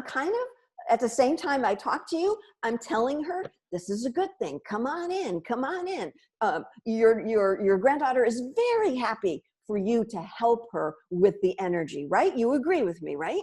kind of, at the same time I talk to you, I'm telling her this is a good thing. Come on in, come on in. Your granddaughter is very happy for you to help her with the energy, right? You agree with me, right?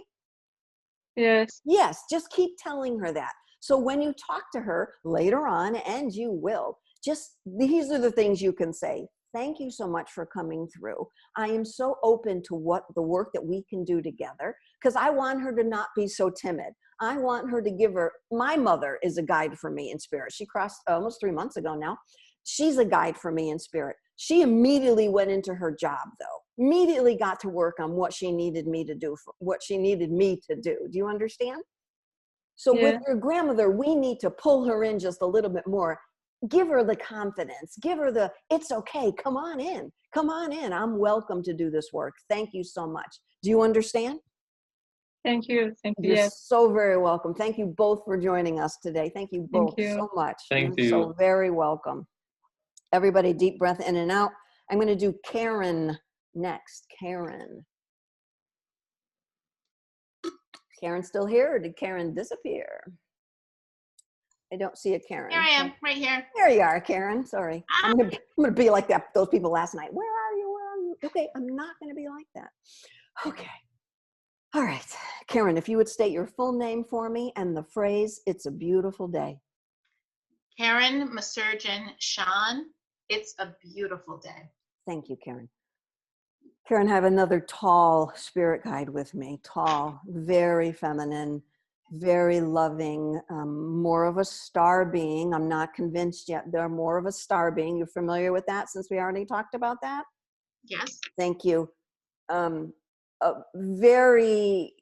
Yes. Yes, just keep telling her that. So when you talk to her later on, and you will, just these are the things you can say. Thank you so much for coming through. I am so open to what the work that we can do together, because I want her to not be so timid. I want her to give her, my mother is a guide for me in spirit. She crossed almost 3 months ago now. She's a guide for me in spirit. She immediately went into her job though, immediately got to work on what she needed me to do, what she needed me to do. Do you understand? So with your grandmother, we need to pull her in just a little bit more. Give her the confidence, give her the, it's okay, come on in, I'm welcome to do this work. Thank you so much. Do you understand? Thank you. You're so very welcome. Thank you both for joining us today. Thank you both so much. Thank You're you. so very welcome. Everybody deep breath in and out. I'm going to do Karen next. Karen still here, or did Karen disappear? I don't see a Karen. Here I am, right here. There you are, Karen. Sorry. I'm gonna be like that, those people last night. Where are you? Where are you? Okay, I'm not gonna be like that. Okay. All right, Karen, if you would state your full name for me and the phrase, "It's a beautiful day." Karen Masurgeon Sean, it's a beautiful day. Thank you, Karen. Karen, I have another tall spirit guide with me. Tall, very feminine, very loving, more of a star being. I'm not convinced yet. They're more of a star being. You're familiar with that since we already talked about that? Yes. Thank you. A very,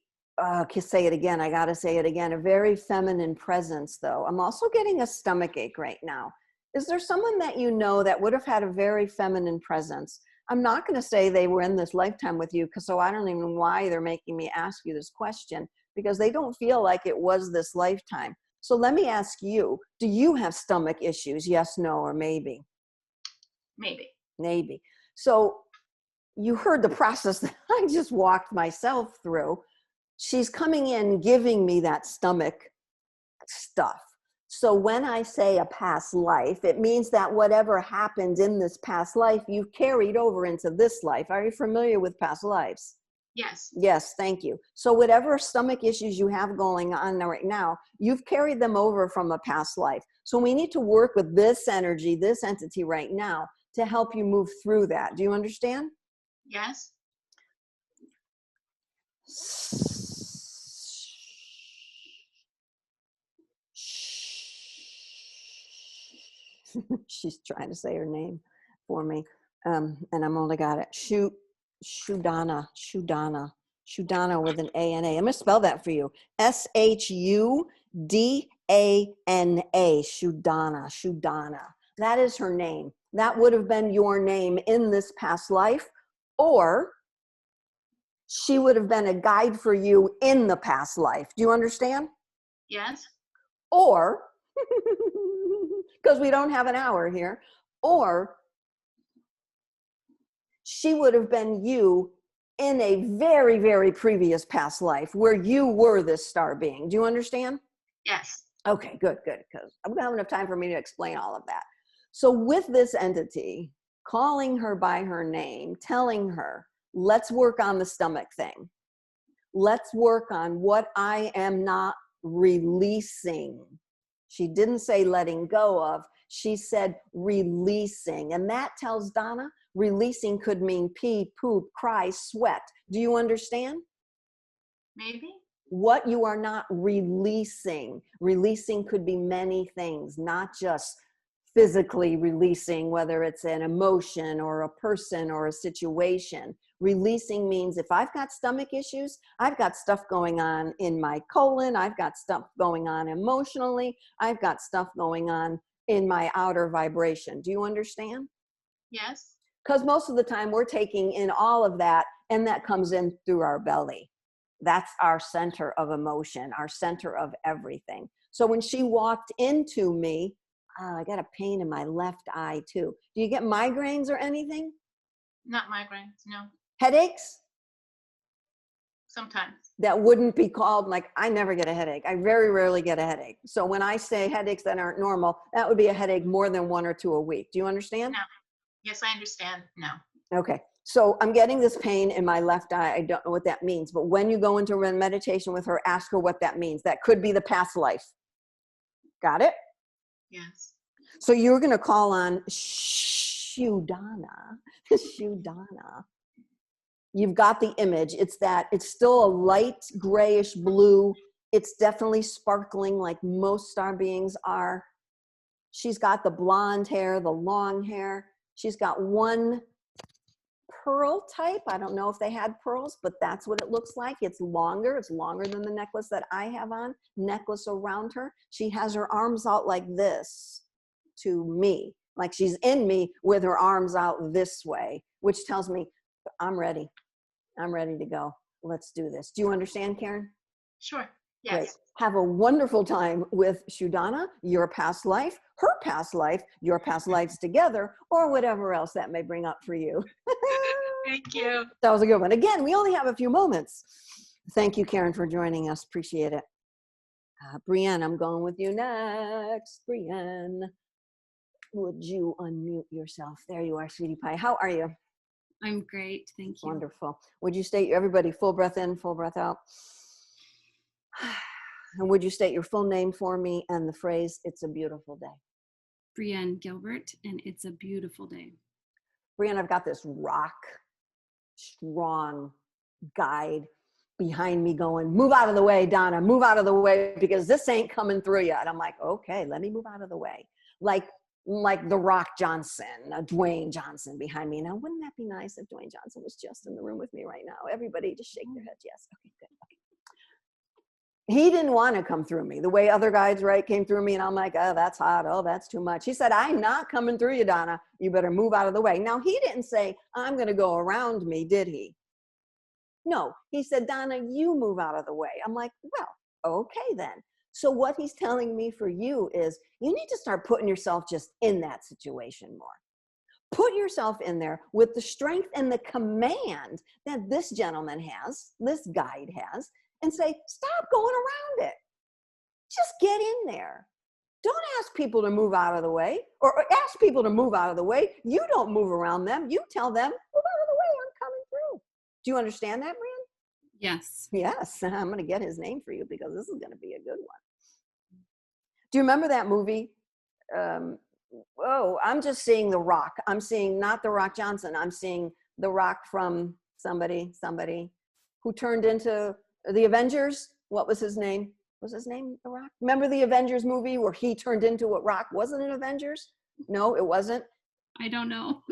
say it again. I got to say it again. A very feminine presence, though. I'm also getting a stomach ache right now. Is there someone that you know that would have had a very feminine presence? I'm not going to say they were in this lifetime with you, because so I don't even know why they're making me ask you this question, because they don't feel like it was this lifetime. So let me ask you, do you have stomach issues? Yes, no, or maybe? Maybe. Maybe. So you heard the process that I just walked myself through. She's coming in, giving me that stomach stuff. So when I say a past life, it means that whatever happened in this past life, you've carried over into this life. Are you familiar with past lives? Yes. Yes, thank you. So whatever stomach issues you have going on right now, you've carried them over from a past life. So we need to work with this energy, this entity right now, to help you move through that. Do you understand? Yes. She's trying to say her name for me. And I'm only got it. Shudana with an A-N-A. I'm going to spell that for you. Shudana, Shudana. That is her name. That would have been your name in this past life, or she would have been a guide for you in the past life. Do you understand? Yes. Or, because we don't have an hour here, or she would have been you in a very, very previous past life where you were this star being. Do you understand? Yes. Okay, good, because I'm going to have enough time for me to explain all of that. So with this entity, calling her by her name, telling her, let's work on the stomach thing. Let's work on what I am not releasing. She didn't say letting go of. She said releasing. And that tells Donna, releasing could mean pee, poop, cry, sweat. Do you understand? Maybe. What you are not releasing. Releasing could be many things, not just physically releasing, whether it's an emotion or a person or a situation. Releasing means if I've got stomach issues, I've got stuff going on in my colon, I've got stuff going on emotionally, I've got stuff going on in my outer vibration. Do you understand? Yes. Because most of the time we're taking in all of that, and that comes in through our belly. That's our center of emotion, our center of everything. So when she walked into me, I got a pain in my left eye too. Do you get migraines or anything? Not migraines, no. Headaches? Sometimes. That wouldn't be called, like, I never get a headache. I very rarely get a headache. So when I say headaches that aren't normal, that would be a headache more than 1 or 2 a week. Do you understand? No. Yes, I understand. No. Okay. So I'm getting this pain in my left eye. I don't know what that means. But when you go into meditation with her, ask her what that means. That could be the past life. Got it? Yes. So you're going to call on Shudana. Shudana. You've got the image. It's still a light grayish blue. It's definitely sparkling like most star beings are. She's got the blonde hair, the long hair. She's got one pearl type. I don't know if they had pearls, but that's what it looks like. It's longer. It's longer than the necklace that I have on. Necklace around her. She has her arms out like this to me, like she's in me with her arms out this way, which tells me I'm ready. I'm ready to go. Let's do this. Do you understand, Karen? Sure. Yes. Great. Have a wonderful time with Shudana, your past life, her past life, your past lives together, or whatever else that may bring up for you. Thank you. That was a good one. Again, we only have a few moments. Thank you, Karen, for joining us. Appreciate it. Brienne, I'm going with you next. Brienne, would you unmute yourself? There you are, sweetie pie. How are you? I'm great. Thank you. Wonderful. Would you state, everybody, full breath in, full breath out? And would you state your full name for me and the phrase, it's a beautiful day? Brienne Gilbert, and it's a beautiful day. Brienne, I've got this rock, strong guide behind me going, move out of the way, Donna, move out of the way, because this ain't coming through you. And I'm like, okay, let me move out of the way. Like the Rock Johnson, Dwayne Johnson behind me. Now, wouldn't that be nice if Dwayne Johnson was just in the room with me right now? Everybody just shake their heads. Yes. Okay, good. Okay. He didn't want to come through me the way other guys, right, came through me. And I'm like, oh, that's hot. Oh, that's too much. He said, I'm not coming through you, Donna. You better move out of the way. Now, he didn't say, I'm going to go around me, did he? No, he said, Donna, you move out of the way. I'm like, well, okay then. So what he's telling me for you is you need to start putting yourself just in that situation more. Put yourself in there with the strength and the command that this gentleman has, this guide has, and say, stop going around it. Just get in there. Don't ask people to move out of the way, or ask people to move out of the way. You don't move around them. You tell them, move out of the way, I'm coming through. Do you understand that, Brian? Yes. Yes, I'm going to get his name for you because this is going to be a good one. Do you remember that movie? I'm just seeing The Rock. I'm seeing not The Rock Johnson. I'm seeing The Rock from somebody who turned into the Avengers. What was his name? Was his name The Rock? Remember the Avengers movie where he turned into what Rock? Wasn't it Avengers? No, it wasn't. I don't know.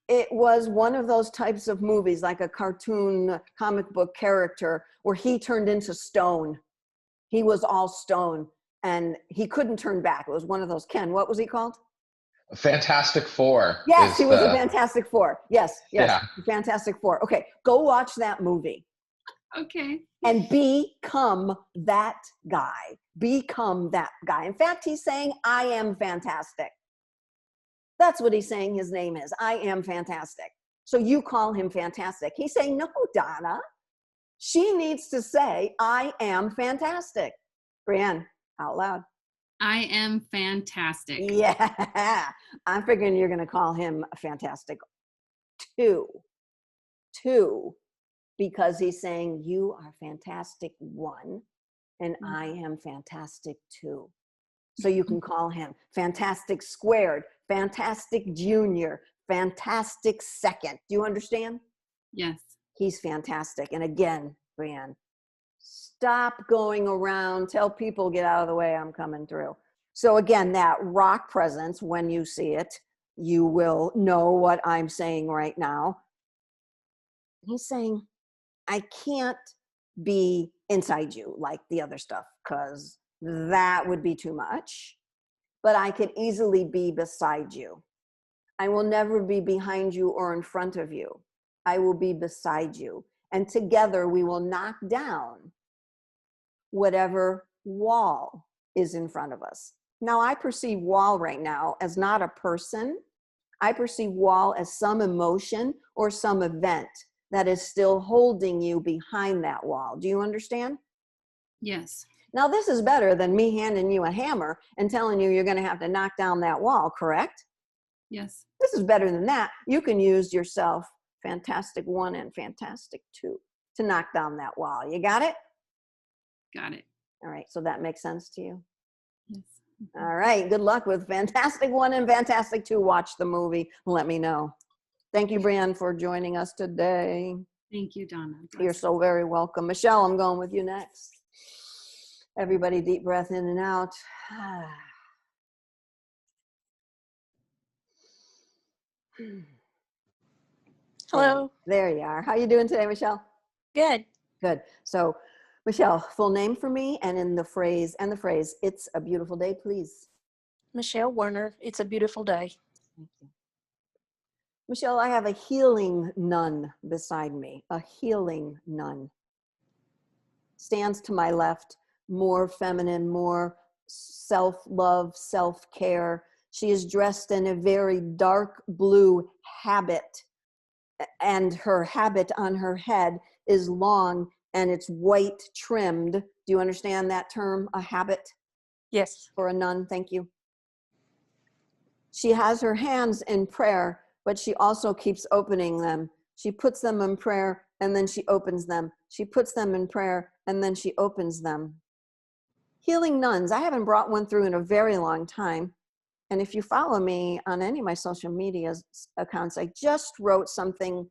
It was one of those types of movies, like a cartoon comic book character where he turned into stone. He was all stone and he couldn't turn back. It was one of those. Ken, what was he called? Fantastic Four. Yes, he was a Fantastic Four. Yes, Yeah. Fantastic Four. Okay, go watch that movie. Okay. And become that guy. Become that guy. In fact, he's saying, I am fantastic. That's what he's saying his name is. I am fantastic. So you call him fantastic. He's saying, no, Donna. She needs to say, I am fantastic. Brienne, out loud. I am fantastic. Yeah. I'm figuring you're going to call him fantastic two. Because he's saying, you are fantastic one, and I am fantastic two. So you can call him fantastic squared, fantastic junior, fantastic second. Do you understand? Yes. He's fantastic. And again, Brienne, stop going around, tell people, get out of the way, I'm coming through. So again, that rock presence, when you see it, you will know what I'm saying right now. He's saying, I can't be inside you like the other stuff because that would be too much, but I could easily be beside you. I will never be behind you or in front of you. I will be beside you. And together we will knock down whatever wall is in front of us. Now, I perceive wall right now as not a person. I perceive wall as some emotion or some event that is still holding you behind that wall. Do you understand? Yes. Now, this is better than me handing you a hammer and telling you you're going to have to knock down that wall, correct? Yes. This is better than that. You can use yourself, fantastic one and fantastic two, to knock down that wall. You got it? Got it. All right. So that makes sense to you? Yes. All right. Good luck with Fantastic One and Fantastic Two. Watch the movie. Let me know. Thank you, Brienne, for joining us today. Thank you, Donna. You're so very welcome. Michelle, I'm going with you next. Everybody deep breath in and out. Hello. There you are. How you doing today, Michelle? Good. Good. So, Michelle, full name for me and in the phrase, it's a beautiful day, please. Michelle Werner. It's a beautiful day. Thank you. Michelle, I have a healing nun beside me, a healing nun. Stands to my left, more feminine, more self-love, self-care. She is dressed in a very dark blue habit, and her habit on her head is long and it's white trimmed. Do you understand that term, a habit? Yes. For a nun, thank you. She has her hands in prayer but she also keeps opening them. She puts them in prayer and then she opens them. She puts them in prayer and then she opens them. Healing nuns. I haven't brought one through in a very long time. And if you follow me on any of my social media accounts, I just wrote something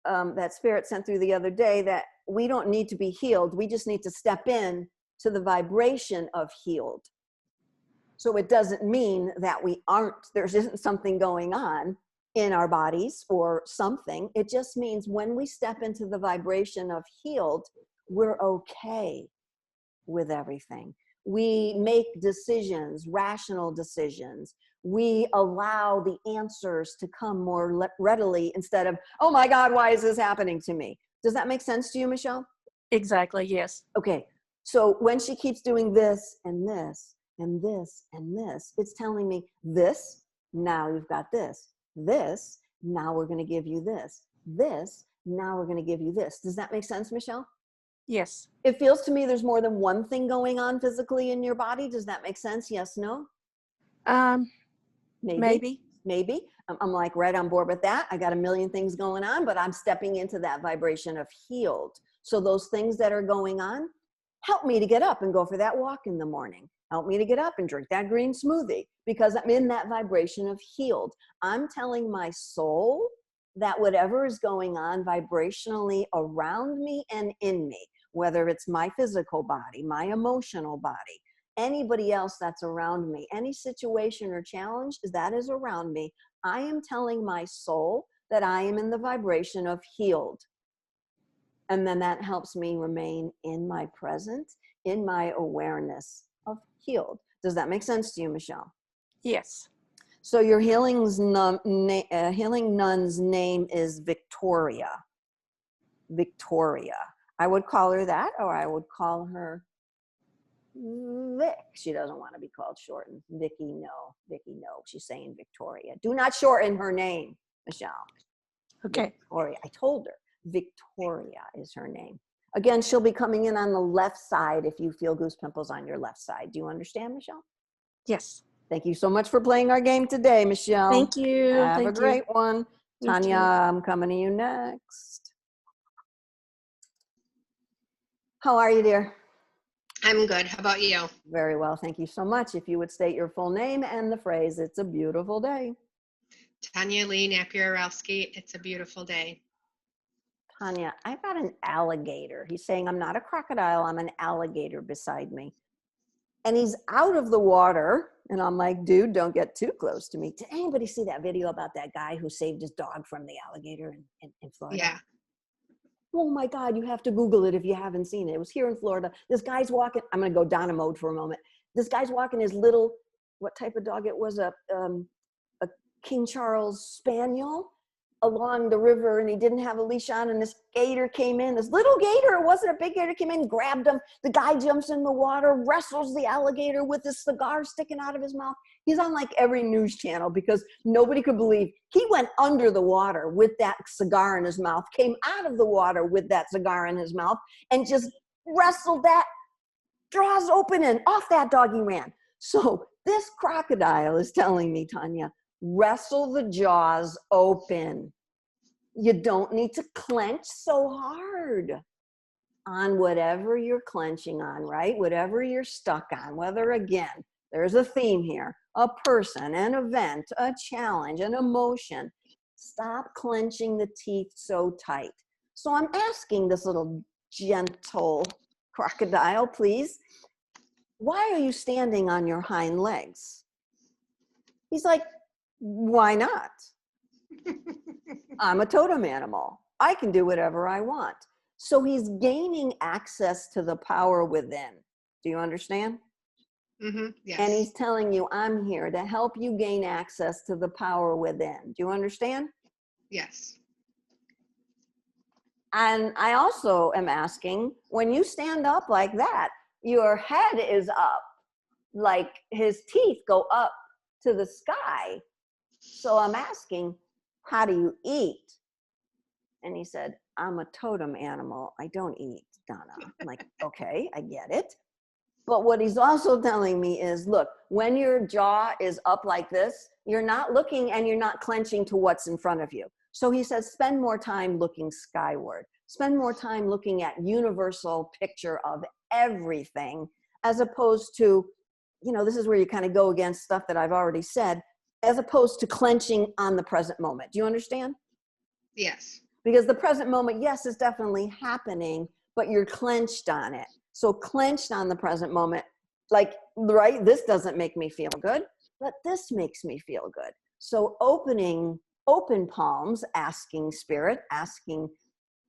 that Spirit sent through the other day, that we don't need to be healed. We just need to step in to the vibration of healed. So it doesn't mean that there isn't something going on in our bodies or something. It just means when we step into the vibration of healed, we're okay with everything. We make decisions, rational decisions. We allow the answers to come more readily instead of, oh my God, why is this happening to me? Does that make sense to you, Michelle? Exactly, yes. Okay, so when she keeps doing this and this and this and this, it's telling me this, now you've got this, now we're going to give you this, now we're going to give you this. Does that make sense, Michelle? Yes. It feels to me there's more than one thing going on physically in your body. Does that make sense? Yes, no? Maybe. I'm like right on board with that. I got a million things going on, but I'm stepping into that vibration of healed. So those things that are going on, help me to get up and go for that walk in the morning. Help me to get up and drink that green smoothie because I'm in that vibration of healed. I'm telling my soul that whatever is going on vibrationally around me and in me, whether it's my physical body, my emotional body, anybody else that's around me, any situation or challenge that is around me, I am telling my soul that I am in the vibration of healed. And then that helps me remain in my present, in my awareness of healed. Does that make sense to you, Michelle? Yes. So your healing nun's name is Victoria. Victoria. I would call her that, or I would call her Vic. She doesn't want to be called shortened. Vicky, no. Vicky, no. She's saying Victoria. Do not shorten her name, Michelle. Okay. Victoria. I told her. Victoria is her name. Again, she'll be coming in on the left side if you feel goose pimples on your left side. Do you understand, Michelle? Yes. Thank you so much for playing our game today, Michelle. Thank you. Have Thank a great you. one. You Tanya, too. I'm coming to you next. How are you, dear? I'm good. How about you? Very well. Thank you so much. If you would state your full name and the phrase, it's a beautiful day. Tanya Lee Napier-Rowski. It's a beautiful day. Tanya, I've got an alligator. He's saying, I'm not a crocodile, I'm an alligator beside me. And he's out of the water. And I'm like, dude, don't get too close to me. Did anybody see that video about that guy who saved his dog from the alligator in Florida? Yeah. Oh my God, you have to Google it if you haven't seen it. It was here in Florida. This guy's walking, I'm gonna go Donna mode for a moment. This guy's walking his little, what type of dog it was, a King Charles Spaniel along the river, and he didn't have a leash on, and this gator came in, this little gator, it wasn't a big gator, came in, grabbed him. The guy jumps in the water, wrestles the alligator with his cigar sticking out of his mouth. He's on like every news channel because nobody could believe he went under the water with that cigar in his mouth, came out of the water with that cigar in his mouth, and just wrestled that, jaws open, and off that dog he ran. So this crocodile is telling me, Tanya, wrestle the jaws open. You don't need to clench so hard on whatever you're clenching on, right? Whatever you're stuck on, whether, again, there's a theme here, a person, an event, a challenge, an emotion. Stop clenching the teeth so tight. So I'm asking this little gentle crocodile, please, why are you standing on your hind legs? He's like, why not? I'm a totem animal. I can do whatever I want. So he's gaining access to the power within. Do you understand? Mm-hmm. Yes. And he's telling you, I'm here to help you gain access to the power within. Do you understand? Yes. And I also am asking, when you stand up like that, your head is up, like his teeth go up to the sky. So I'm asking, how do you eat? And he said, I'm a totem animal. I don't eat, Donna. I'm like, okay, I get it. But what he's also telling me is, look, when your jaw is up like this, you're not looking and you're not clenching to what's in front of you. So he says, spend more time looking skyward. Spend more time looking at universal picture of everything, as opposed to, you know, this is where you kind of go against stuff that I've already said, as opposed to clenching on the present moment. Do you understand? Yes. Because the present moment, yes, is definitely happening, but you're clenched on it. So clenched on the present moment, like, right, this doesn't make me feel good, but this makes me feel good. So open palms, asking spirit, asking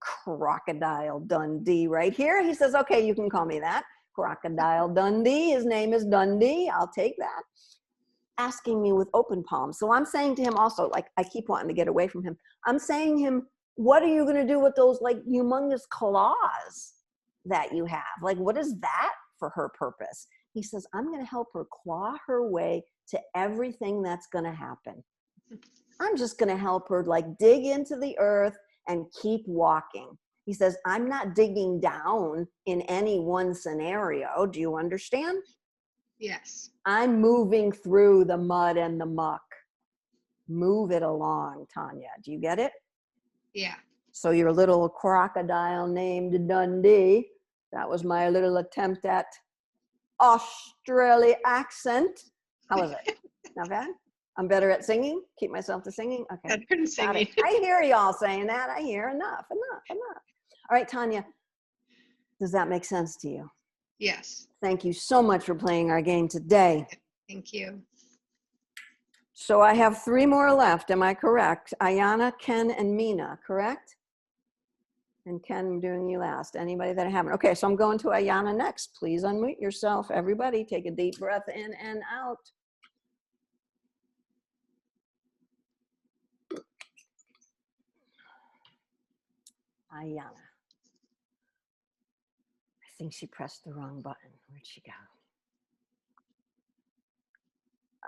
Crocodile Dundee right here. He says, okay, you can call me that. Crocodile Dundee, his name is Dundee, I'll take that. Asking me with open palms. So I'm saying to him also, like, I keep wanting to get away from him. I'm saying to him, what are you going to do with those like humongous claws that you have? Like, what is that for her purpose? He says, I'm going to help her claw her way to everything that's going to happen. I'm just going to help her like dig into the earth and keep walking. He says, I'm not digging down in any one scenario. Do you understand? Yes. I'm moving through the mud and the muck. Move it along, Tanya. Do you get it? Yeah. So your little crocodile named Dundee, that was my little attempt at Australia accent. How was it? Not bad? I'm better at singing? Keep myself to singing? Okay. I couldn't Got it. sing. I hear y'all saying that. I hear enough. All right, Tanya, does that make sense to you? Yes. Thank you so much for playing our game today. Thank you. So I have 3 more left. Am I correct? Ayana, Ken, and Mina, correct? And Ken, I'm doing you last. Anybody that I haven't? Okay, so I'm going to Ayana next. Please unmute yourself. Everybody take a deep breath in and out. Ayana. I think she pressed the wrong button. Where'd she go?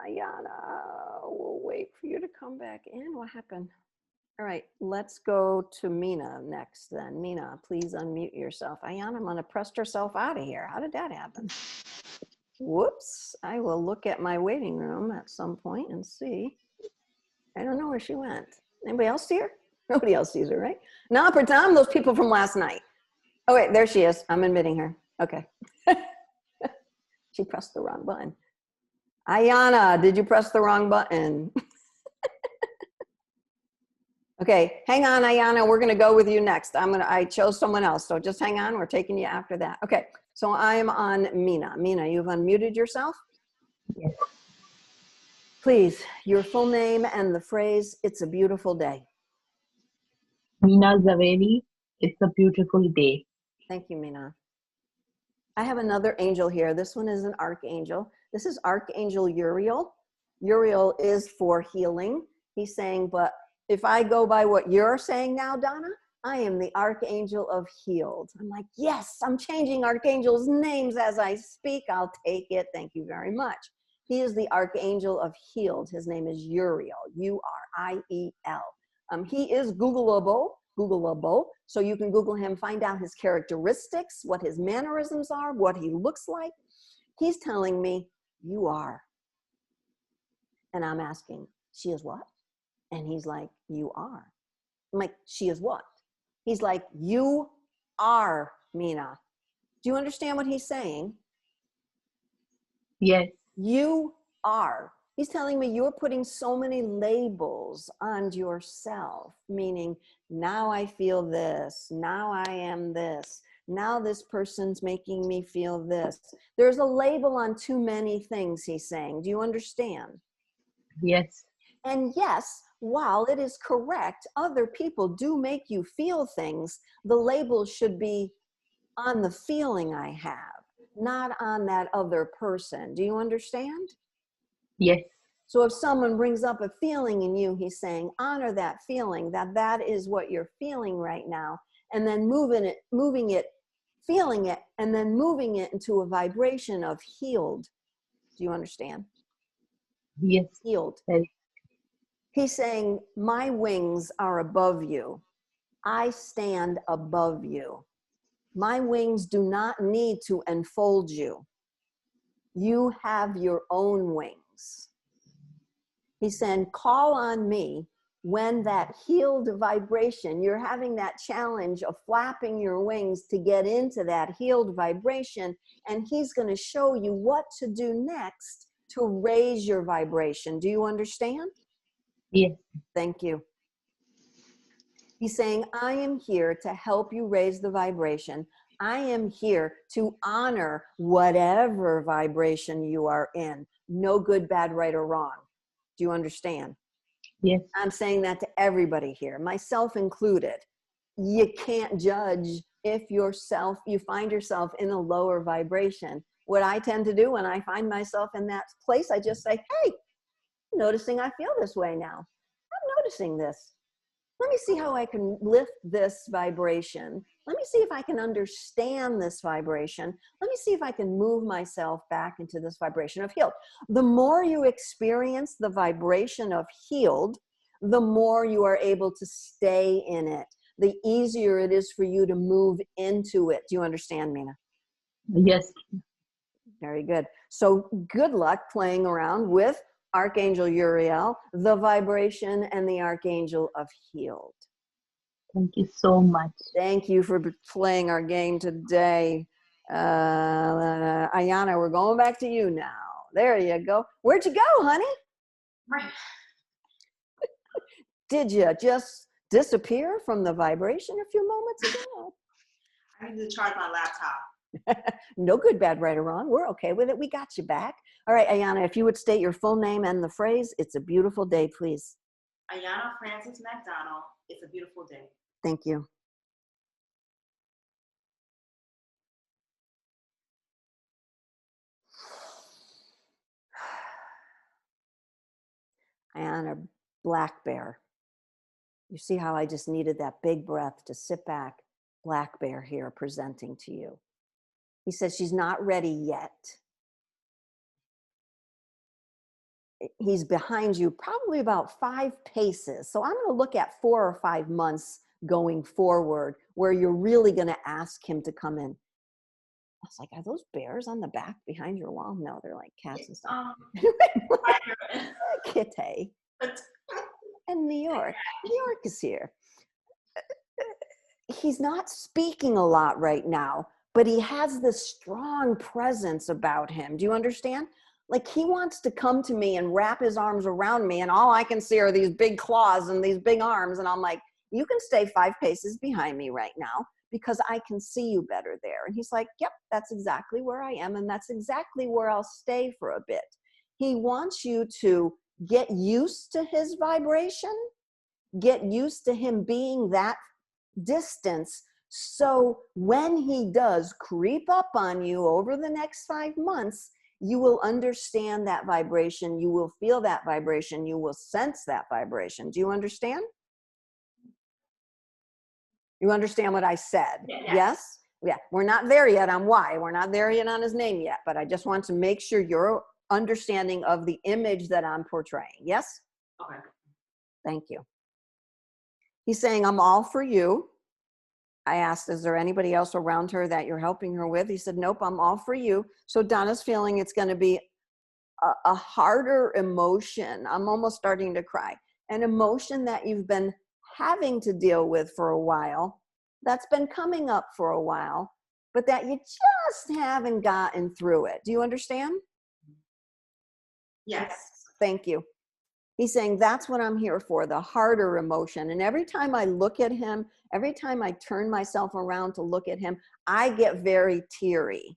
Ayana, we'll wait for you to come back in. What happened? All right, let's go to Mina next then. Mina, please unmute yourself. Ayana, Mana pressed herself out of here. How did that happen? Whoops. I will look at my waiting room at some point and see. I don't know where she went. Anybody else see her? Nobody else sees her, right? No, Pratam, those people from last night. Oh, wait, there she is. I'm admitting her. Okay. She pressed the wrong button. Ayana, did you press the wrong button? Okay, hang on, Ayana. We're going to go with you next. I chose someone else, so just hang on. We're taking you after that. Okay, so I'm on Mina. Mina, you've unmuted yourself? Yes. Please, your full name and the phrase, it's a beautiful day. Mina Zaveri, it's a beautiful day. Thank you, Mina. I have another angel here. This one is an archangel. This is Archangel Uriel. Uriel is for healing. He's saying, but if I go by what you're saying now, Donna, I am the Archangel of Healed. I'm like, yes, I'm changing archangels' names as I speak. I'll take it. Thank you very much. He is the Archangel of Healed. His name is Uriel, U-R-I-E-L. He is Googleable, so you can Google him, find out his characteristics, what his mannerisms are, what he looks like. He's telling me, you are. And I'm asking, she is what? And he's like, you are. I'm like, she is what? He's like, you are, Mina. Do you understand what he's saying? Yes. You are. He's telling me you're putting so many labels on yourself, meaning now I feel this, now I am this, now this person's making me feel this. There's a label on too many things, he's saying. Do you understand? Yes. And yes, while it is correct, other people do make you feel things, the label should be on the feeling I have, not on that other person. Do you understand? Yes. So if someone brings up a feeling in you, he's saying, honor that feeling, that is what you're feeling right now, and then moving it, feeling it, and then moving it into a vibration of healed. Do you understand? Yes. Healed. Very. He's saying, my wings are above you. I stand above you. My wings do not need to enfold you. You have your own wings. He's saying, call on me when that healed vibration, you're having that challenge of flapping your wings to get into that healed vibration, and he's going to show you what to do next to raise your vibration. Do you understand? Yes. Thank you. He's saying, I am here to help you raise the vibration. I am here to honor whatever vibration you are in. No good, bad, right, or wrong. Do you understand? Yes. I'm saying that to everybody here, myself included. You can't judge if you find yourself in a lower vibration. What I tend to do when I find myself in that place, I just say, hey, I'm noticing I feel this way now. I'm noticing this. Let me see how I can lift this vibration. Let me see if I can understand this vibration. Let me see if I can move myself back into this vibration of healed. The more you experience the vibration of healed, the more you are able to stay in it. The easier it is for you to move into it. Do you understand, Mina? Yes. Very good. So good luck playing around with Archangel Uriel, the vibration, and the Archangel of healed. Thank you so much. Thank you for playing our game today. Ayana, we're going back to you now. There you go. Where'd you go, honey? Right. Did you just disappear from the vibration a few moments ago? I need to charge my laptop. No good, bad, right, or wrong. We're okay with it. We got you back. All right, Ayana, if you would state your full name and the phrase, "It's a beautiful day," please. Ayana Francis McDonald. It's a beautiful day. Thank you. Ayana, black bear. You see how I just needed that big breath to sit back? Black bear here presenting to you. He says she's not ready yet. He's behind you probably about 5 paces. So I'm going to look at 4 or 5 months going forward where you're really going to ask him to come in. I was like, are those bears on the back behind your wall? No, they're like cats and stuff. Kitty. And New York. New York is here. He's not speaking a lot right now, but he has this strong presence about him. Do you understand? Like he wants to come to me and wrap his arms around me, and all I can see are these big claws and these big arms. And I'm like, you can stay 5 paces behind me right now because I can see you better there. And he's like, yep, that's exactly where I am. And that's exactly where I'll stay for a bit. He wants you to get used to his vibration, get used to him being that distance. So when he does creep up on you over the next 5 months, you will understand that vibration. You will feel that vibration. You will sense that vibration. Do you understand? You understand what I said? Yeah. Yes? Yeah. We're not there yet on why. We're not there yet on his name yet, but I just want to make sure you're understanding of the image that I'm portraying. Yes? Okay. Thank you. He's saying, I'm all for you. I asked, is there anybody else around her that you're helping her with? He said, nope, I'm all for you. So Donna's feeling it's going to be a harder emotion. I'm almost starting to cry. An emotion that you've been having to deal with for a while, that's been coming up for a while, but that you just haven't gotten through it. Do you understand? Yes. Thank you. He's saying that's what I'm here for, the harder emotion. And every time I look at him, every time I turn myself around to look at him, I get very teary.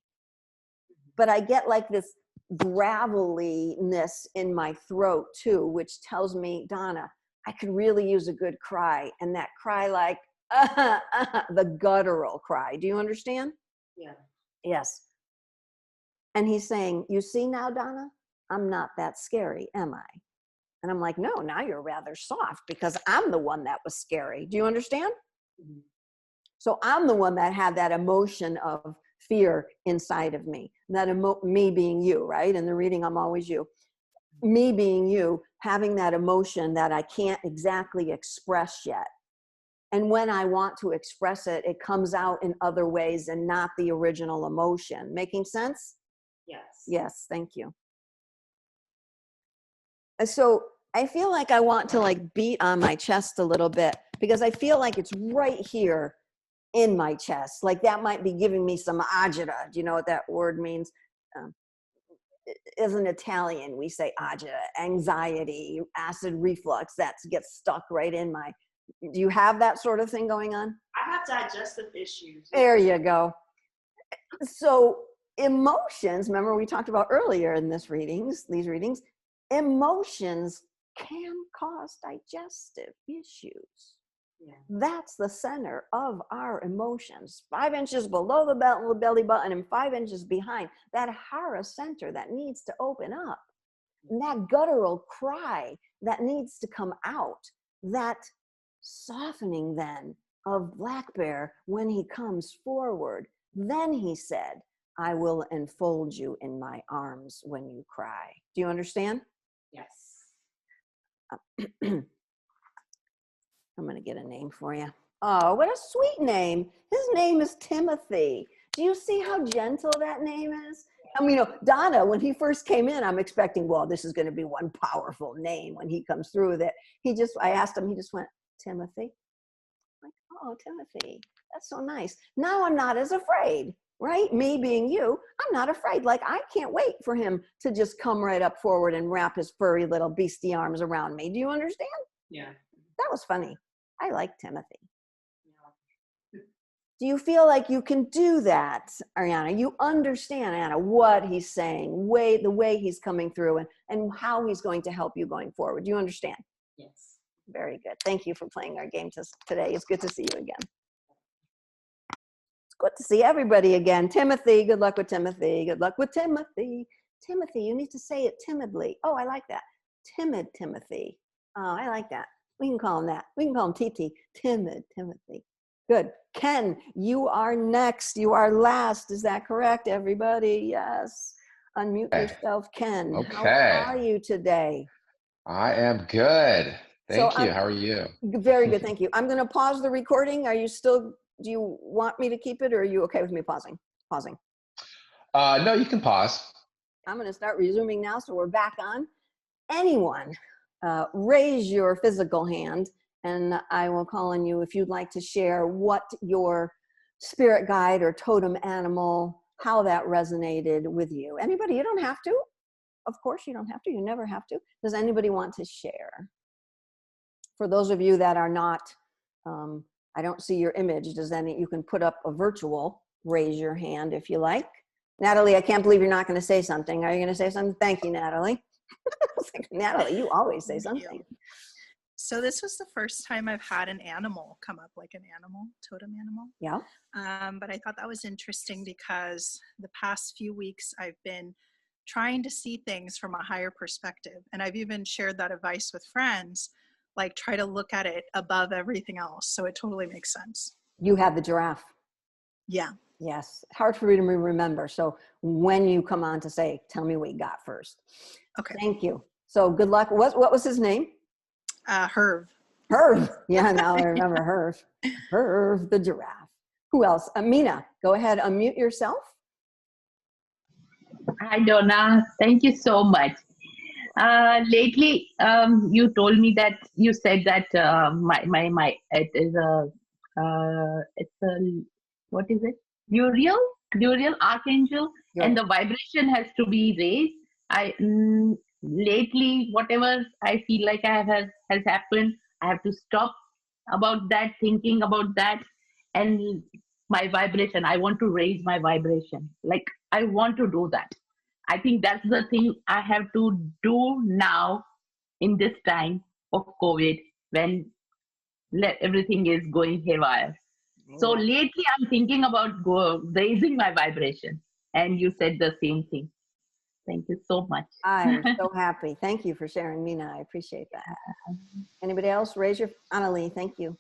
But I get like this graveliness in my throat too, which tells me, Donna, I could really use a good cry. And that cry like, the guttural cry. Do you understand? Yeah. Yes. And he's saying, you see now, Donna, I'm not that scary, am I? And I'm like, no, now you're rather soft because I'm the one that was scary. Do you understand? Mm-hmm. So I'm the one that had that emotion of fear inside of me. That me being you, right? In the reading, I'm always you. Me being you, having that emotion that I can't exactly express yet. And when I want to express it, it comes out in other ways and not the original emotion. Making sense? Yes. Yes, thank you. So I feel like I want to like beat on my chest a little bit because I feel like it's right here in my chest. Like that might be giving me some agita. Do you know what that word means? As an Italian, we say agita, anxiety, acid reflux, that gets stuck right in my, do you have that sort of thing going on? I have digestive issues. There you go. So emotions, remember we talked about earlier in these readings, emotions can cause digestive issues. Yeah. That's the center of our emotions. 5 inches below the belly button and 5 inches behind. That hara center that needs to open up. And that guttural cry that needs to come out. That softening then of Black Bear when he comes forward. Then he said, I will enfold you in my arms when you cry. Do you understand? Yes. I'm going to get a name for you. Oh, what a sweet name. His name is Timothy. Do you see how gentle that name is? I mean, Donna, when he first came in, I'm expecting, well, this is going to be one powerful name when he comes through with it. I asked him, he just went, Timothy. I'm like, oh, Timothy, that's so nice. Now I'm not as afraid, right? Me being you, I'm not afraid. Like, I can't wait for him to just come right up forward and wrap his furry little beastie arms around me. Do you understand? Yeah. That was funny. I like Timothy. Do you feel like you can do that, Ariana? You understand, Anna, what he's saying, the way he's coming through and how he's going to help you going forward. Do you understand? Yes. Very good. Thank you for playing our game today. It's good to see you again. It's good to see everybody again. Timothy, good luck with Timothy. Good luck with Timothy. Timothy, you need to say it timidly. Oh, I like that. Timid Timothy. Oh, I like that. We can call him that. We can call him TT. Timid Timothy. Good. Ken, you are next. You are last. Is that correct, everybody? Yes. Unmute yourself, Ken. Okay. How are you today? I am good. Thank you. How are you? Very good. Thank you. I'm going to pause the recording. Are you still, do you want me to keep it or are you okay with me pausing? No, you can pause. I'm going to start resuming now. So we're back on. Anyone, raise your physical hand and I will call on you if you'd like to share what your spirit guide or totem animal, how that resonated with you. Anybody, you don't have to. Of course you don't have to. You never have to. Does anybody want to share? For those of you that are not, I don't see your image. You can put up a virtual, raise your hand if you like. Natalie, I can't believe you're not going to say something. Are you going to say something? Thank you, Natalie. Natalie, you always say something. So this was the first time I've had an animal come up, like an animal, totem animal. Yeah. But I thought that was interesting because the past few weeks I've been trying to see things from a higher perspective. And I've even shared that advice with friends, like try to look at it above everything else. So it totally makes sense. You have the giraffe. Yeah. Yes. Hard for me to remember. So when you come on to say, tell me what you got first. Okay. Thank you. So good luck. What was his name? Herv. Herv. Yeah, now I remember Herv. Herv the giraffe. Who else? Amina, go ahead, unmute yourself. Hi, Donna. Thank you so much. Lately, you told me that you said that it's a what is it? Uriel Archangel, and the vibration has to be raised. Lately, whatever I feel like has happened, I have to stop about that, thinking about that, and my vibration. I want to raise my vibration. Like I want to do that. I think that's the thing I have to do now in this time of COVID when everything is going haywire. So lately I'm thinking about raising my vibration, and you said the same thing. Thank you so much. I'm so happy. Thank you for sharing, Mina. I appreciate that. Anybody else? Raise your, Annalie, thank you.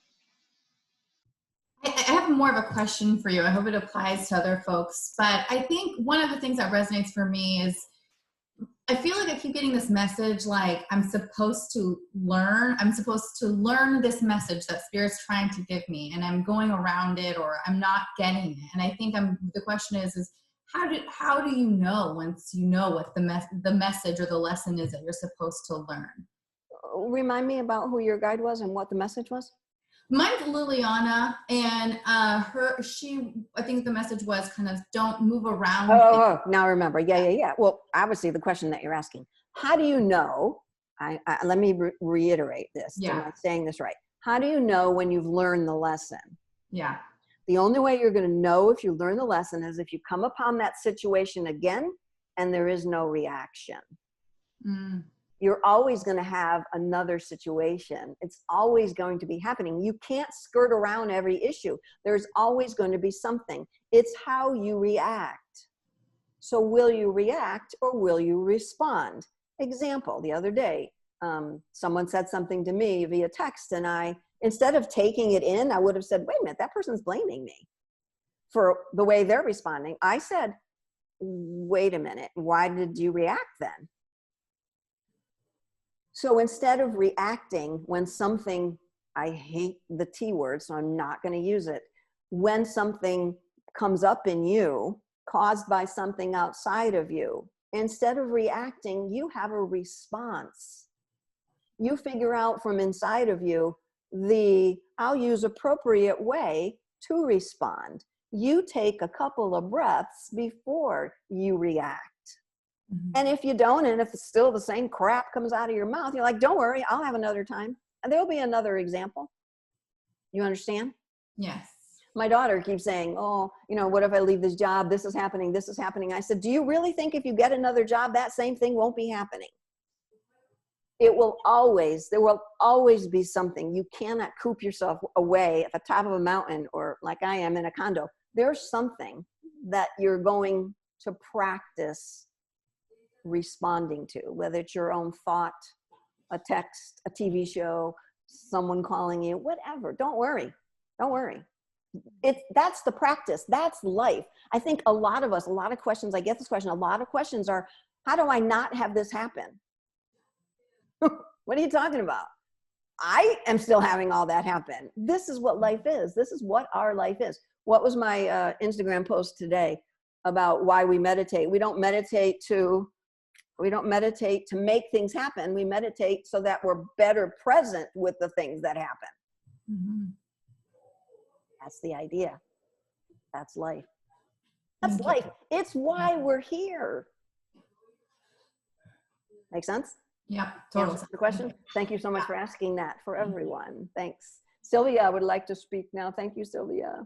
I have more of a question for you. I hope it applies to other folks. But I think one of the things that resonates for me is I feel like I keep getting this message like I'm supposed to learn this message that Spirit's trying to give me, and I'm going around it or I'm not getting it. And I think the question is how do you know once you know what the message or the lesson is that you're supposed to learn? Remind me about who your guide was and what the message was. Mine's Liliana, and I think the message was kind of don't move around. Now I remember. Yeah. Well, obviously the question that you're asking, how do you know? Let me reiterate this. Yeah. Am I saying this right? How do you know when you've learned the lesson? Yeah. The only way you're going to know if you learn the lesson is if you come upon that situation again and there is no reaction. Mm. You're always going to have another situation. It's always going to be happening. You can't skirt around every issue. There's always going to be something. It's how you react. So will you react or will you respond? Example, the other day, someone said something to me via text, and instead of taking it in, I would have said, wait a minute, that person's blaming me for the way they're responding. I said, wait a minute, why did you react then? So instead of reacting when something, I hate the T word, so I'm not going to use it, when something comes up in you caused by something outside of you, instead of reacting, you have a response. You figure out from inside of you I'll use appropriate way to respond. You take a couple of breaths before you react. And if you don't, and if it's still the same crap comes out of your mouth, you're like, don't worry, I'll have another time. And there'll be another example. You understand? Yes. My daughter keeps saying, oh, what if I leave this job? This is happening. This is happening. I said, do you really think if you get another job, that same thing won't be happening? There will always be something. You cannot coop yourself away at the top of a mountain or like I am in a condo. There's something that you're going to practice responding to, whether it's your own thought, a text, a TV show, someone calling you, whatever. Don't worry. That's the practice. That's life. I think a lot of questions, I get this question, a lot of questions are, how do I not have this happen? What are you talking about? I am still having all that happen. This is what life is. This is what our life is. What was my Instagram post today about why we meditate? We don't meditate to make things happen. We meditate so that we're better present with the things that happen. Mm-hmm. That's the idea. That's life. That's life. It's why we're here. Make sense? Yeah, totally. Answer the question? Thank you so much for asking that for everyone. Thanks. Sylvia would like to speak now. Thank you, Sylvia.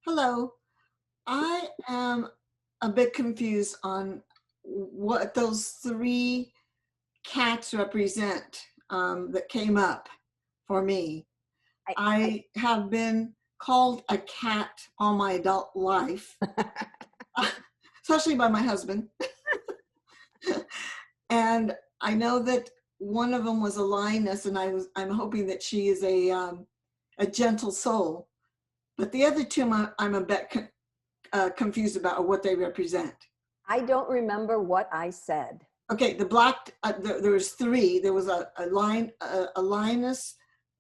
Hello. I am a bit confused on what those 3 cats represent that came up for me. I have been called a cat all my adult life, especially by my husband. And I know that one of them was a lioness, and I'm hoping that she is a gentle soul. But the other 2, I'm a bit confused about what they represent. I don't remember what I said. Okay, the black, there was 3. There was a lioness,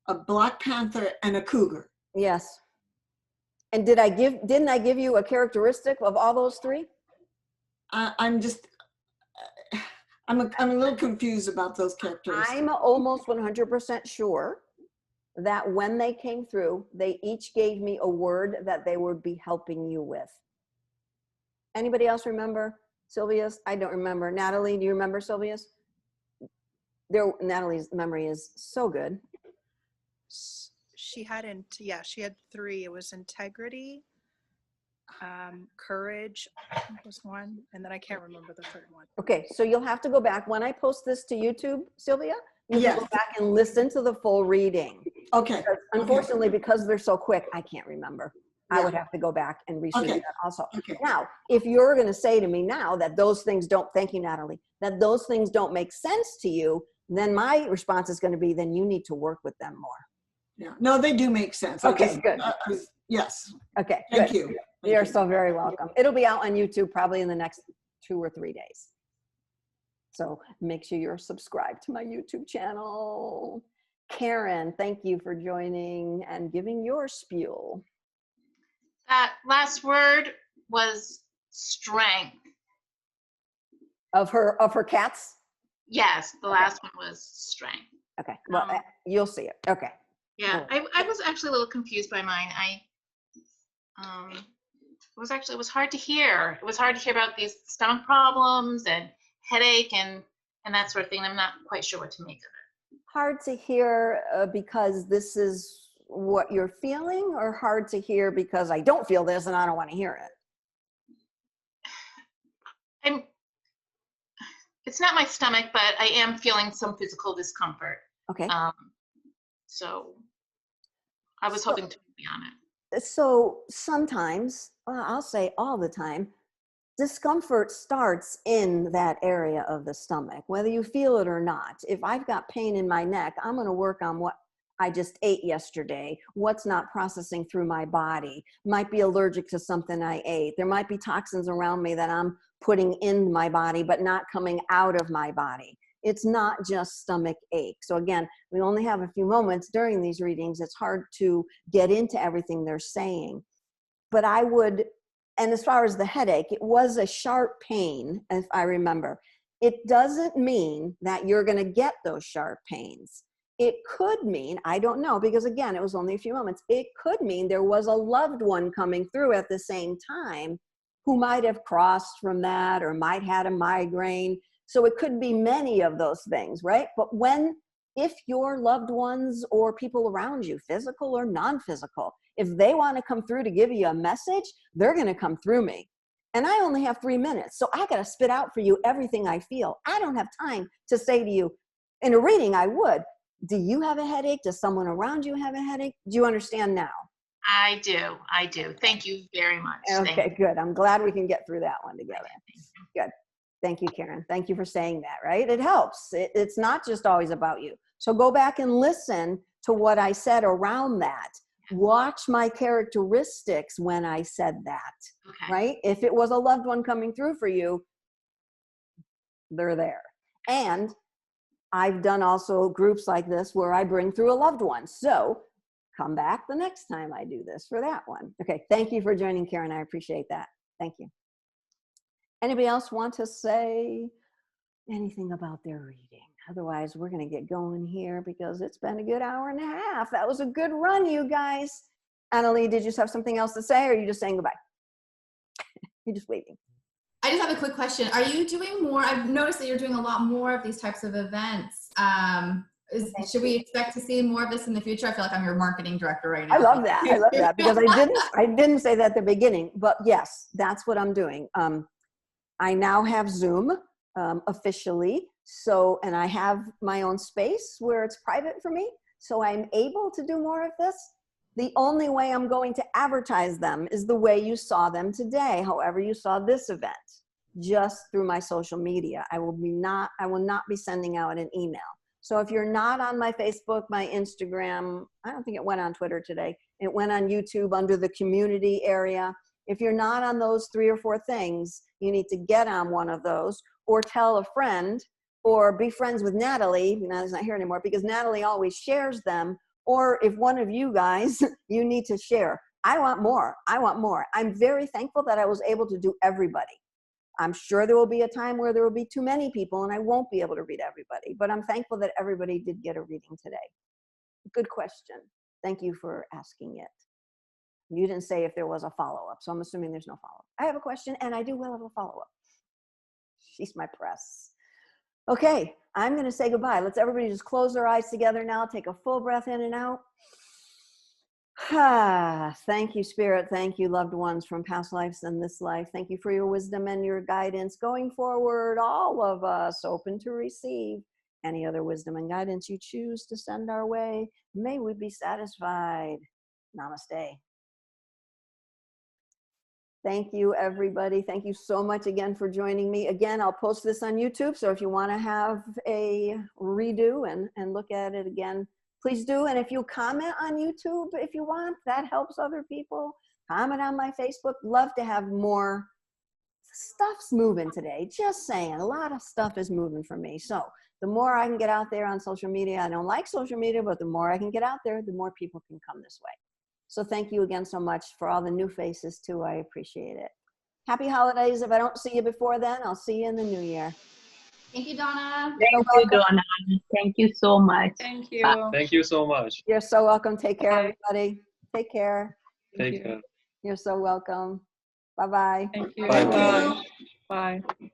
a black panther, and a cougar. Yes. And didn't I give you a characteristic of all those 3? I'm a little confused about those characteristics. I'm almost 100% sure that when they came through, they each gave me a word that they would be helping you with. Anybody else remember Sylvia's? I don't remember. Natalie, do you remember Sylvia's? Natalie's memory is so good. She had 3. It was integrity, courage was one, and then I can't remember the third one. Okay, so you'll have to go back. When I post this to YouTube, Sylvia, you can go back and listen to the full reading. Okay. Because, unfortunately, because they're so quick, I can't remember. I would have to go back and reshoot that also. Now, if you're going to say to me now that those things thank you, Natalie, that those things don't make sense to you, then my response is going to be, then you need to work with them more. Yeah. No, they do make sense. Okay, good. Yes. Okay, Thank you. You're so very welcome. It'll be out on YouTube probably in the next 2 or 3 days. So make sure you're subscribed to my YouTube channel. Karen, thank you for joining and giving your spiel. That last word was strength. Of her cats? Yes, the last one was strength. Okay, well, you'll see it. Okay. Yeah, I was actually a little confused by mine. It was hard to hear. It was hard to hear about these stomach problems and headache and that sort of thing. I'm not quite sure what to make of it. Hard to hear because this is what you're feeling, or hard to hear because I don't feel this and I don't want to hear it? It's not my stomach, but I am feeling some physical discomfort. Okay. So I was hoping to be on it. So sometimes, I'll say all the time, discomfort starts in that area of the stomach, whether you feel it or not. If I've got pain in my neck, I'm going to work on what I just ate yesterday, what's not processing through my body. Might be allergic to something I ate. There might be toxins around me that I'm putting in my body, but not coming out of my body. It's not just stomach ache. So again, we only have a few moments during these readings. It's hard to get into everything they're saying. But I would, and as far as the headache, it was a sharp pain, if I remember. It doesn't mean that you're going to get those sharp pains. It could mean, I don't know, because again, it was only a few moments. It could mean there was a loved one coming through at the same time who might have crossed from that or might had a migraine. So it could be many of those things, right? But if your loved ones or people around you, physical or non-physical, if they want to come through to give you a message, they're going to come through me. And I only have 3 minutes, so I got to spit out for you everything I feel. I don't have time to say to you, in a reading I would, do you have a headache? Does someone around you have a headache? Do you understand now? I do. Thank you very much. Okay, good. I'm glad we can get through that one together. Good. Thank you, Karen. Thank you for saying that, right? It helps. It's not just always about you. So go back and listen to what I said around that. Watch my characteristics when I said that, right? If it was a loved one coming through for you, they're there. And I've done also groups like this where I bring through a loved one. So come back the next time I do this for that one. Okay, thank you for joining, Karen. I appreciate that. Thank you. Anybody else want to say anything about their reading? Otherwise, we're going to get going here because it's been a good hour and a half. That was a good run, you guys. Annalie, did you just have something else to say, or are you just saying goodbye? You're just waiting. I just have a quick question. Are you doing more? I've noticed that you're doing a lot more of these types of events. Should we expect to see more of this in the future? I feel like I'm your marketing director right now. I love that. I love that because I didn't say that at the beginning, but yes, that's what I'm doing. I now have Zoom officially. So, and I have my own space where it's private for me. So I'm able to do more of this. The only way I'm going to advertise them is the way you saw them today. However you saw this event, just through my social media. I will not be sending out an email. So if you're not on my Facebook, my Instagram, I don't think it went on Twitter today. It went on YouTube under the community area. If you're not on those 3 or 4 things, you need to get on one of those or tell a friend or be friends with Natalie. Natalie's not here anymore because Natalie always shares them. Or if one of you guys, you need to share. I want more. I want more. I'm very thankful that I was able to do everybody. I'm sure there will be a time where there will be too many people and I won't be able to read everybody, but I'm thankful that everybody did get a reading today. Good question. Thank you for asking it. You didn't say if there was a follow-up, so I'm assuming there's no follow-up. I have a question and I will have a follow-up. She's my press. Okay, I'm gonna say goodbye. Let's everybody just close their eyes together now. Take a full breath in and out. Thank you, Spirit. Thank you, loved ones from past lives and this life. Thank you for your wisdom and your guidance. Going forward, all of us open to receive any other wisdom and guidance you choose to send our way. May we be satisfied. Namaste. Thank you, everybody. Thank you so much again for joining me. Again, I'll post this on YouTube, so if you want to have a redo and look at it again, please do. And if you comment on YouTube, if you want, that helps other people. Comment on my Facebook. Love to have more. Stuff's moving today. Just saying, a lot of stuff is moving for me. So the more I can get out there on social media, I don't like social media, but the more I can get out there, the more people can come this way. So thank you again so much for all the new faces too. I appreciate it. Happy holidays. If I don't see you before then, I'll see you in the new year. Thank you, Donna. Thank you, Donna. Thank you so much. Thank you. Bye. Thank you so much. You're so welcome. Take care, everybody. Take care. Take care. You're so welcome. Bye-bye. Thank you. Bye. Bye. Bye.